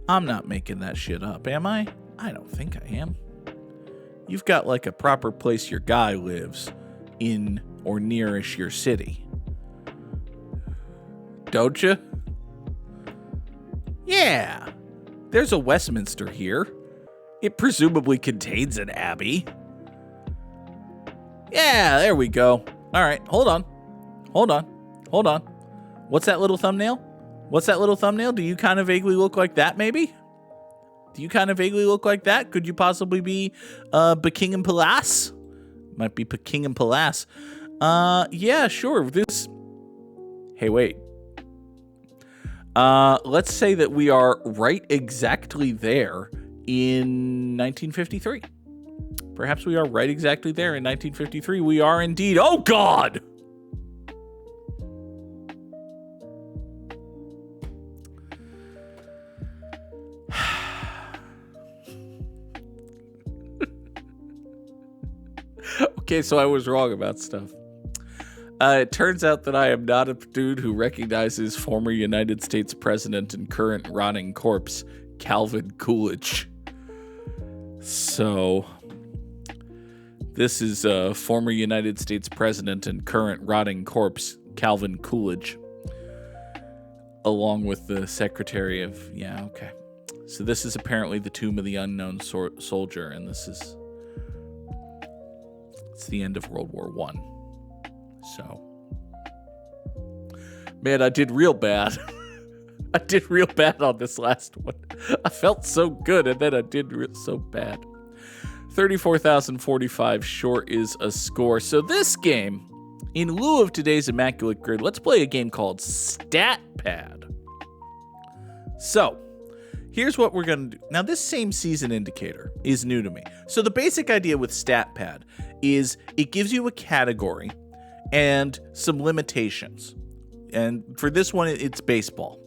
I'm not making that shit up, am I? I don't think I am. You've got like a proper place your guy lives in or nearish your city. Don't you? Yeah, there's a Westminster here. It presumably contains an abbey. Yeah, there we go. All right, hold on. What's that little thumbnail? Do you kind of vaguely look like that, maybe? Could you possibly be Buckingham Palace? Might be Buckingham Palace. Yeah, sure. Hey, wait. Let's say that we are right exactly there in 1953. Perhaps we are right exactly there in 1953. We are indeed. Oh, God! Okay, so I was wrong about stuff. It turns out that I am not a dude who recognizes former United States President and current rotting corpse, Calvin Coolidge. So, this is former United States President and current rotting corpse, Calvin Coolidge, along with the Secretary of... Yeah, okay. So this is apparently the Tomb of the Unknown Soldier, and this is... It's the end of World War I. So, man, I did real bad. I did real bad on this last one. I felt so good, and then I did so bad. 34,045 short is a score. So this game, in lieu of today's Immaculate Grid, let's play a game called Stat Pad. So, here's what we're going to do. Now, this same season indicator is new to me. So the basic idea with Stat Pad is it gives you a category and some limitations. And for this one, it's baseball.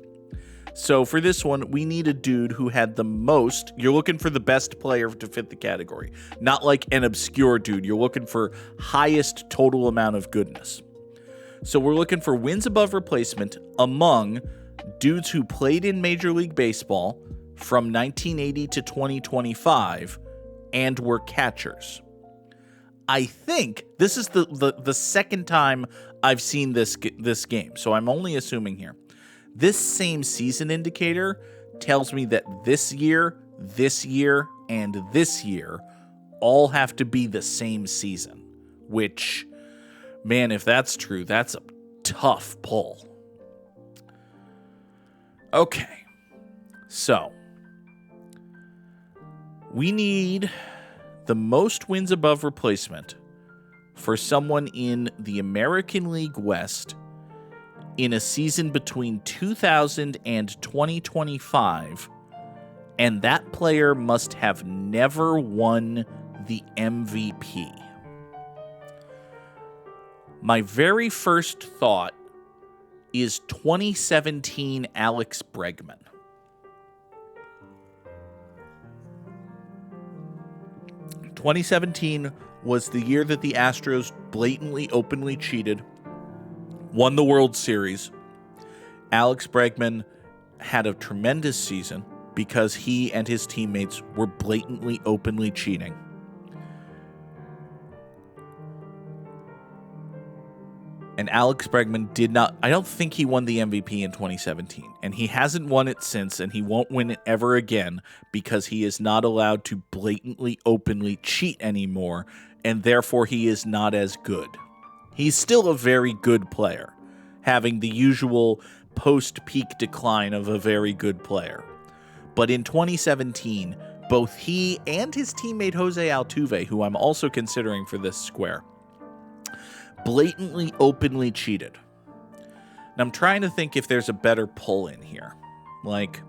So for this one, we need a dude who had the most. You're looking for the best player to fit the category. Not like an obscure dude. You're looking for highest total amount of goodness. So we're looking for wins above replacement among dudes who played in Major League Baseball from 1980 to 2025 and were catchers. I think this is the second time I've seen this game, so I'm only assuming here. This same season indicator tells me that this year, and this year all have to be the same season, which, man, if that's true, that's a tough pull. Okay, so we need the most wins above replacement for someone in the American League West in a season between 2000 and 2025, and that player must have never won the MVP. My very first thought is 2017 Alex Bregman. 2017 was the year that the Astros blatantly, openly cheated, won the World Series. Alex Bregman had a tremendous season because he and his teammates were blatantly, openly cheating. And Alex Bregman did not... I don't think he won the MVP in 2017. And he hasn't won it since, and he won't win it ever again because he is not allowed to blatantly, openly cheat anymore, and therefore he is not as good. He's still a very good player, having the usual post-peak decline of a very good player. But in 2017, both he and his teammate Jose Altuve, who I'm also considering for this square, blatantly, openly cheated. And I'm trying to think if there's a better pull in here. Like,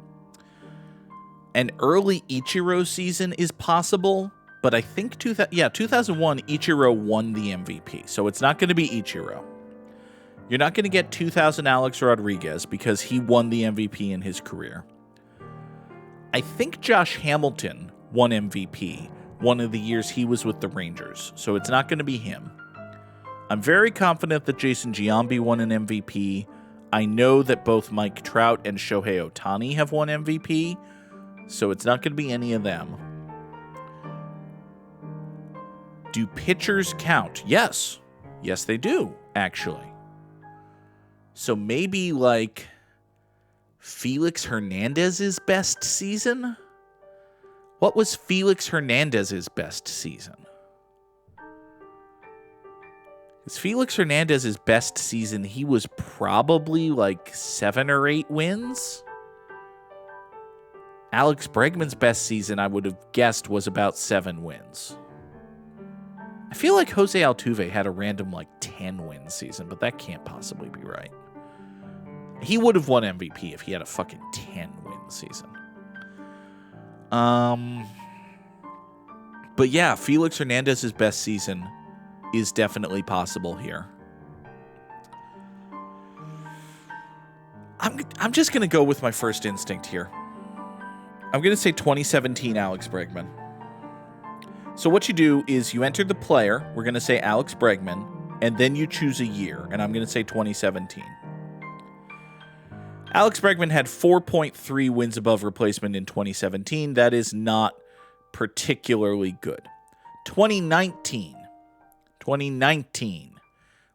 an early Ichiro season is possible, but I think 2001, Ichiro won the MVP. So it's not going to be Ichiro. You're not going to get 2000 Alex Rodriguez because he won the MVP in his career. I think Josh Hamilton won MVP one of the years he was with the Rangers, so it's not going to be him. I'm very confident that Jason Giambi won an MVP. I know that both Mike Trout and Shohei Ohtani have won MVP, so it's not going to be any of them. Do pitchers count? Yes. Yes, they do, actually. So maybe like Felix Hernandez's best season? What was Felix Hernandez's best season? Is Felix Hernandez's best season, he was probably like 7 or 8 wins? Alex Bregman's best season, I would have guessed, was about 7 wins. I feel like Jose Altuve had a random like 10-win season, but that can't possibly be right. He would have won MVP if he had a fucking 10-win season. But yeah, Felix Hernandez's best season is definitely possible here. I'm just going to go with my first instinct here. I'm going to say 2017 Alex Bregman. So what you do is you enter the player, we're going to say Alex Bregman, and then you choose a year, and I'm going to say 2017. Alex Bregman had 4.3 wins above replacement in 2017. That is not particularly good. 2019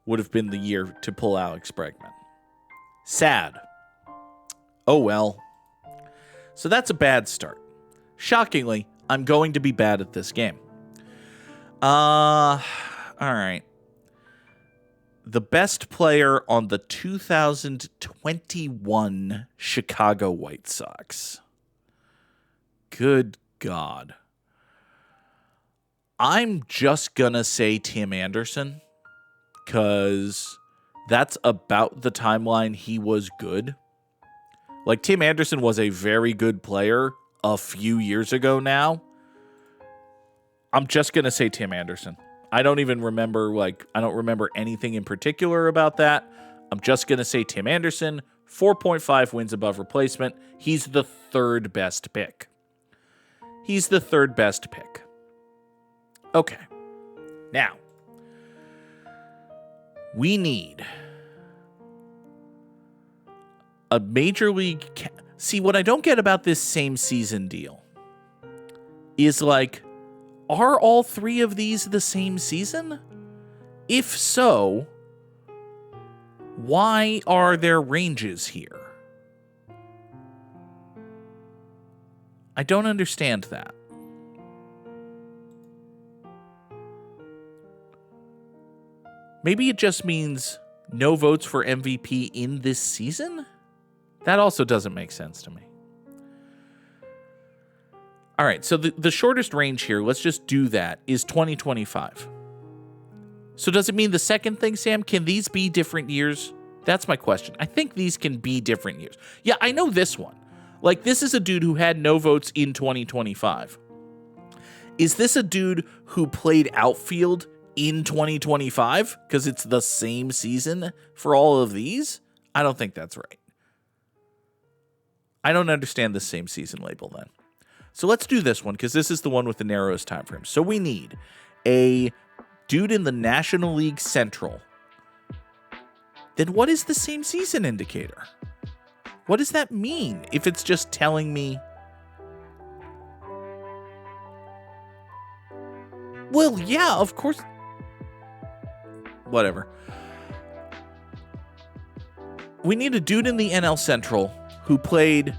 would have been the year to pull Alex Bregman. Sad. Oh well. So that's a bad start. Shockingly, I'm going to be bad at this game. All right. The best player on the 2021 Chicago White Sox. Good God. I'm just gonna say Tim Anderson, because that's about the timeline he was good. Like, Tim Anderson was a very good player a few years ago now. I'm just gonna say Tim Anderson. I don't even remember, I don't remember anything in particular about that. I'm just gonna say Tim Anderson, 4.5 wins above replacement. He's the third best pick. Okay. Now, we need a major league... See, what I don't get about this same season deal is, are all 3 of these the same season? If so, why are there ranges here? I don't understand that. Maybe it just means no votes for MVP in this season? That also doesn't make sense to me. All right, so the shortest range here, let's just do that, is 2025. So does it mean the second thing, Sam? Can these be different years? That's my question. I think these can be different years. Yeah, I know this one. This is a dude who had no votes in 2025. Is this a dude who played outfield in 2025? Because it's the same season for all of these? I don't think that's right. I don't understand the same season label then. So let's do this one, because this is the one with the narrowest time frame. So we need a dude in the National League Central. Then what is the same season indicator? What does that mean if it's just telling me... Well, yeah, of course. Whatever. We need a dude in the NL Central who played...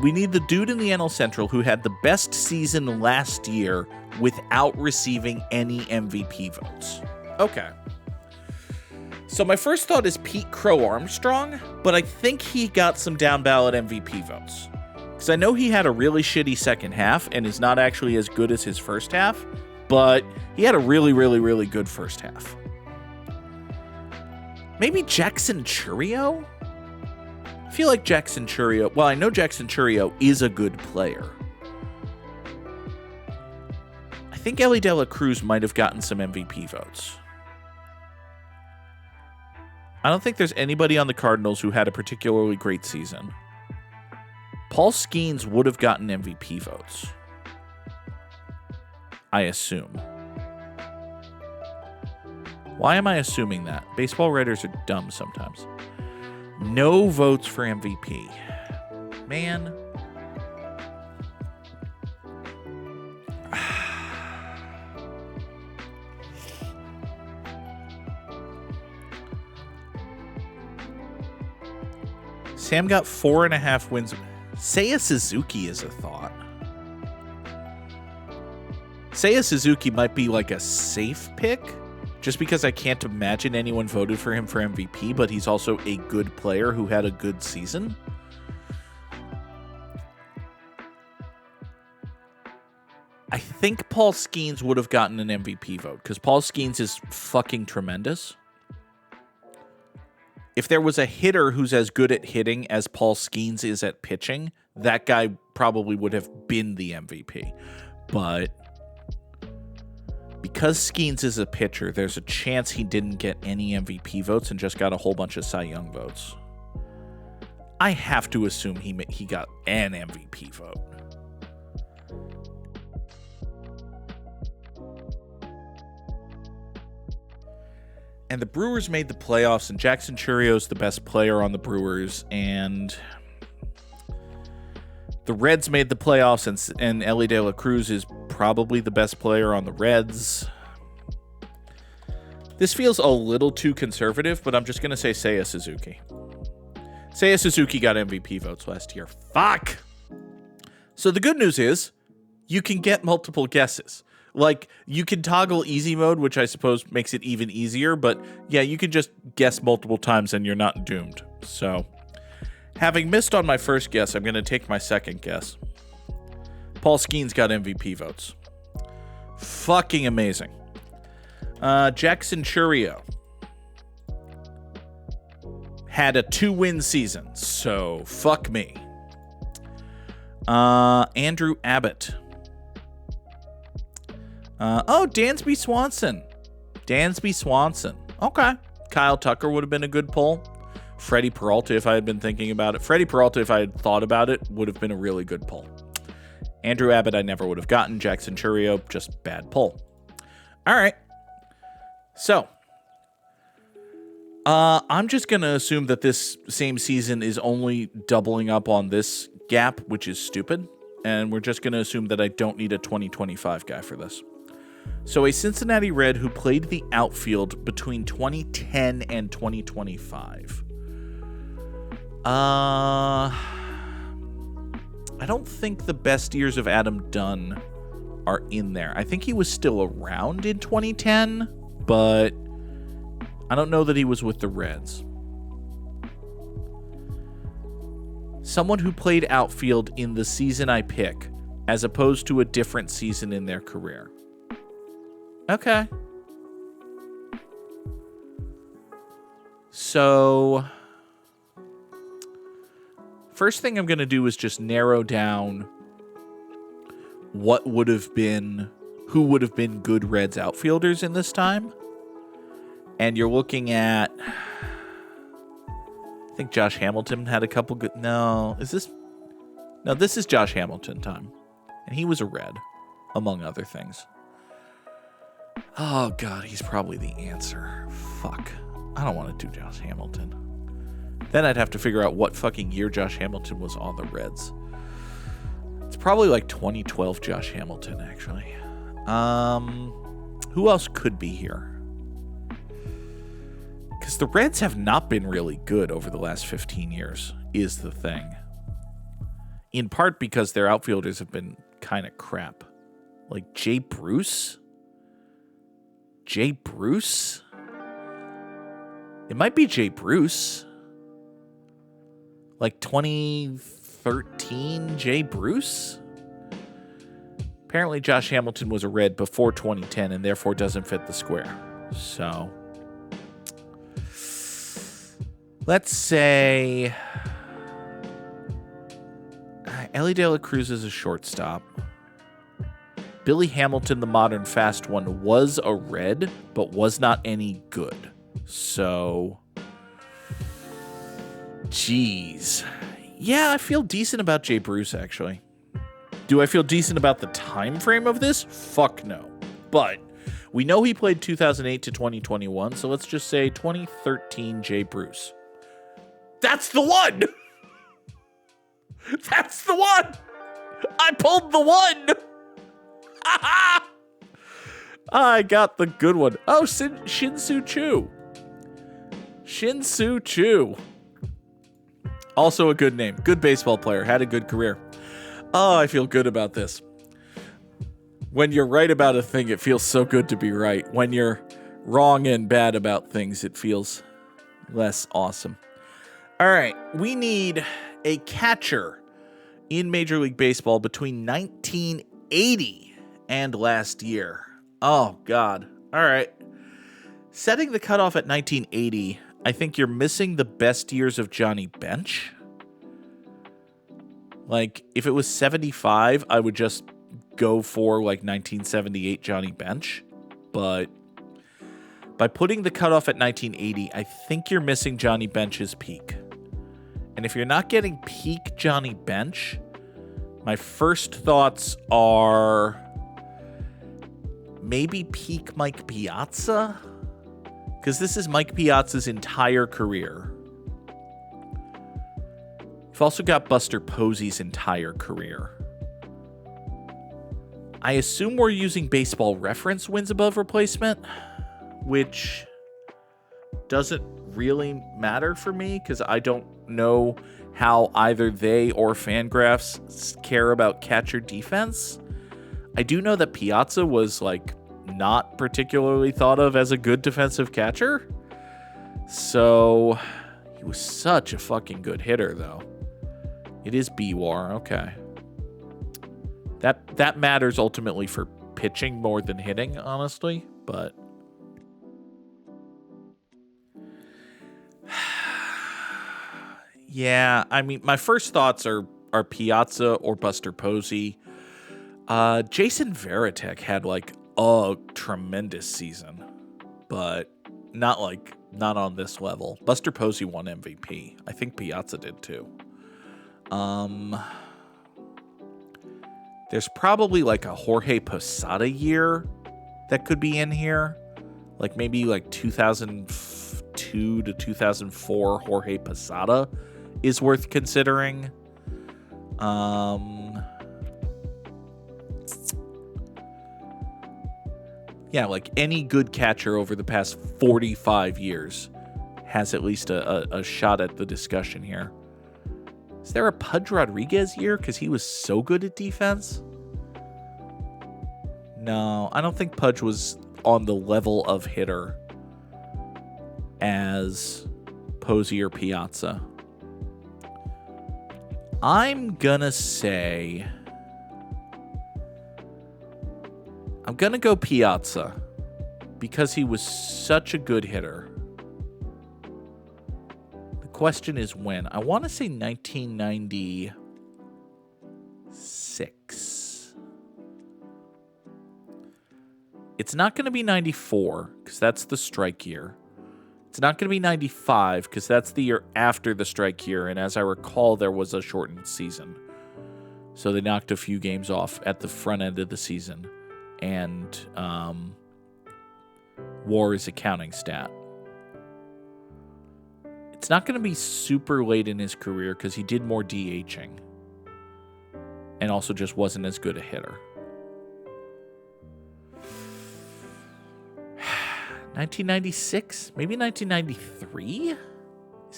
We need the dude in the NL Central who had the best season last year without receiving any MVP votes. Okay. So my first thought is Pete Crow Armstrong, but I think he got some down ballot MVP votes. Because I know he had a really shitty second half and is not actually as good as his first half, but he had a really, really, really good first half. Maybe Jackson Chourio? I feel like Jackson Chourio... Well, I know Jackson Chourio is a good player. I think Ellie De La Cruz might have gotten some MVP votes. I don't think there's anybody on the Cardinals who had a particularly great season. Paul Skeens would have gotten MVP votes. I assume. Why am I assuming that? Baseball writers are dumb sometimes. No votes for MVP. Man. Sam got 4.5 wins. Seiya Suzuki is a thought. Seiya Suzuki might be like a safe pick, just because I can't imagine anyone voted for him for MVP, but he's also a good player who had a good season. I think Paul Skeens would have gotten an MVP vote, because Paul Skeens is fucking tremendous. If there was a hitter who's as good at hitting as Paul Skeens is at pitching, that guy probably would have been the MVP. But because Skeens is a pitcher, there's a chance he didn't get any MVP votes and just got a whole bunch of Cy Young votes. I have to assume he got an MVP vote. And the Brewers made the playoffs, and Jackson Churrio's the best player on the Brewers, and the Reds made the playoffs, and Ellie De La Cruz is probably the best player on the Reds. This feels a little too conservative, but I'm just going to say Seiya Suzuki. Seiya Suzuki got MVP votes last year. Fuck! So the good news is, you can get multiple guesses. Like, you can toggle easy mode, which I suppose makes it even easier, but yeah, you can just guess multiple times and you're not doomed. So, having missed on my first guess, I'm going to take my second guess. Paul Skeens got MVP votes. Fucking amazing. Jackson Churrio had a 2-win season, so fuck me. Andrew Abbott. Dansby Swanson. Dansby Swanson. Okay. Kyle Tucker would have been a good poll. Freddie Peralta, if I had been thinking about it. Freddie Peralta, if I had thought about it, would have been a really good poll. Andrew Abbott, I never would have gotten. Jackson Churrio, just bad poll. All right. So, I'm just going to assume that this same season is only doubling up on this gap, which is stupid. And we're just going to assume that I don't need a 2025 guy for this. So a Cincinnati Red who played the outfield between 2010 and 2025. I don't think the best years of Adam Dunn are in there. I think he was still around in 2010, but I don't know that he was with the Reds. Someone who played outfield in the season I pick, as opposed to a different season in their career. Okay. So, first thing I'm going to do is just narrow down who would have been good Reds outfielders in this time. And you're looking at, I think Josh Hamilton had a couple good, this is Josh Hamilton time. And he was a Red, among other things. Oh, God, he's probably the answer. Fuck. I don't want to do Josh Hamilton. Then I'd have to figure out what fucking year Josh Hamilton was on the Reds. It's probably like 2012 Josh Hamilton, actually. Who else could be here? Because the Reds have not been really good over the last 15 years, is the thing. In part because their outfielders have been kind of crap. Like Jay Bruce? Jay Bruce? It might be Jay Bruce. Like 2013 Jay Bruce? Apparently Josh Hamilton was a Red before 2010 and therefore doesn't fit the square. So, let's say Ellie De La Cruz is a shortstop. Billy Hamilton, the modern fast one, was a Red, but was not any good. So, geez. Yeah, I feel decent about Jay Bruce, actually. Do I feel decent about the time frame of this? Fuck no. But we know he played 2008 to 2021, so let's just say 2013 Jay Bruce. That's the one! That's the one! I pulled the one! I got the good one. Oh, Shin-Soo Choo. Shin-Soo Choo. Also a good name. Good baseball player. Had a good career. Oh, I feel good about this. When you're right about a thing, it feels so good to be right. When you're wrong and bad about things, it feels less awesome. All right. We need a catcher in Major League Baseball between 1980 and last year. Oh, God. All right. Setting the cutoff at 1980, I think you're missing the best years of Johnny Bench. Like, if it was 75, I would just go for, like, 1978 Johnny Bench. But by putting the cutoff at 1980, I think you're missing Johnny Bench's peak. And if you're not getting peak Johnny Bench, my first thoughts are maybe peak Mike Piazza? Because this is Mike Piazza's entire career. You've also got Buster Posey's entire career. I assume we're using Baseball Reference wins above replacement, which doesn't really matter for me because I don't know how either they or Fangraphs care about catcher defense. I do know that Piazza was like not particularly thought of as a good defensive catcher. So he was such a fucking good hitter though. It is B-War, okay. That matters ultimately for pitching more than hitting, honestly, but yeah, I mean, my first thoughts are Piazza or Buster Posey. Jason Varitek had like a tremendous season, but not on this level. Buster Posey won MVP. I think Piazza did too. There's probably like a Jorge Posada year that could be in here. Like maybe like 2002 to 2004 Jorge Posada is worth considering. Yeah, like any good catcher over the past 45 years has at least a shot at the discussion here. Is there a Pudge Rodriguez year? Because he was so good at defense? No, I don't think Pudge was on the level of hitter as Posey or Piazza. I'm gonna go Piazza because he was such a good hitter. The question is when. I want to say 1996. It's not going to be 94 because that's the strike year. It's not going to be 95 because that's the year after the strike year. And as I recall, there was a shortened season. So they knocked a few games off at the front end of the season. And WAR is a counting stat. It's not going to be super late in his career because he did more DHing. And also just wasn't as good a hitter. 1996? Maybe 1993? Is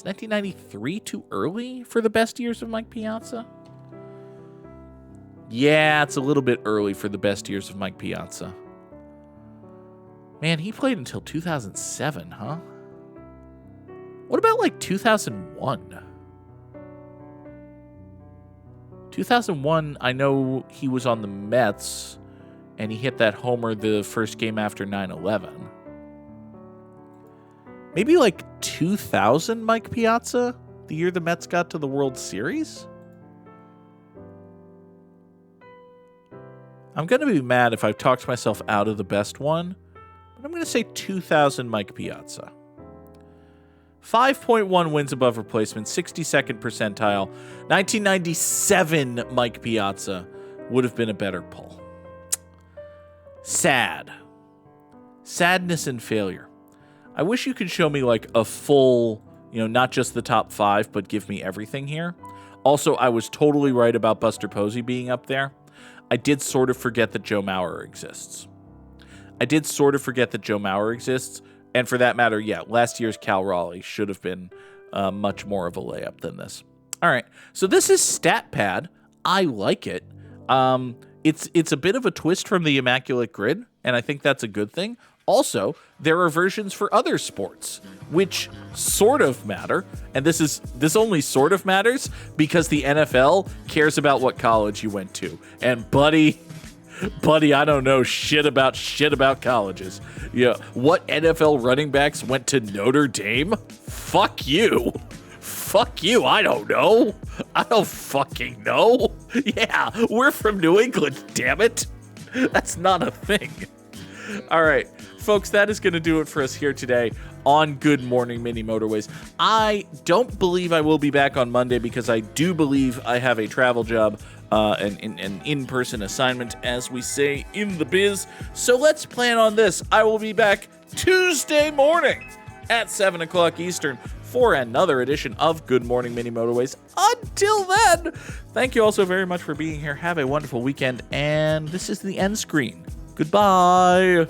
1993 too early for the best years of Mike Piazza? Yeah, it's a little bit early for the best years of Mike Piazza. Man, he played until 2007, huh? What about like 2001? 2001, I know he was on the Mets and he hit that homer the first game after 9/11. Maybe like 2000 Mike Piazza, the year the Mets got to the World Series? I'm going to be mad if I've talked myself out of the best one, but I'm going to say 2000 Mike Piazza. 5.1 wins above replacement, 62nd percentile. 1997 Mike Piazza would have been a better pull. Sad. Sadness and failure. I wish you could show me like a full, not just the top 5, but give me everything here. Also, I was totally right about Buster Posey being up there. I did sort of forget that Joe Mauer exists. And for that matter, yeah, last year's Cal Raleigh should have been much more of a layup than this. All right. So this is StatPad. I like it. It's a bit of a twist from the Immaculate Grid, and I think that's a good thing. Also, there are versions for other sports, which sort of matter. And this only sort of matters because the NFL cares about what college you went to. And buddy, I don't know shit about colleges. Yeah, what NFL running backs went to Notre Dame? Fuck you. Fuck you, I don't know. I don't fucking know. Yeah, we're from New England, damn it. That's not a thing. All right, folks, that is going to do it for us here today on Good Morning Mini Motorways. I don't believe I will be back on Monday because I do believe I have a travel job, an in-person assignment, as we say in the biz. So let's plan on this. I will be back Tuesday morning at 7 o'clock Eastern for another edition of Good Morning Mini Motorways. Until then, thank you all so very much for being here. Have a wonderful weekend, and this is the end screen. Goodbye.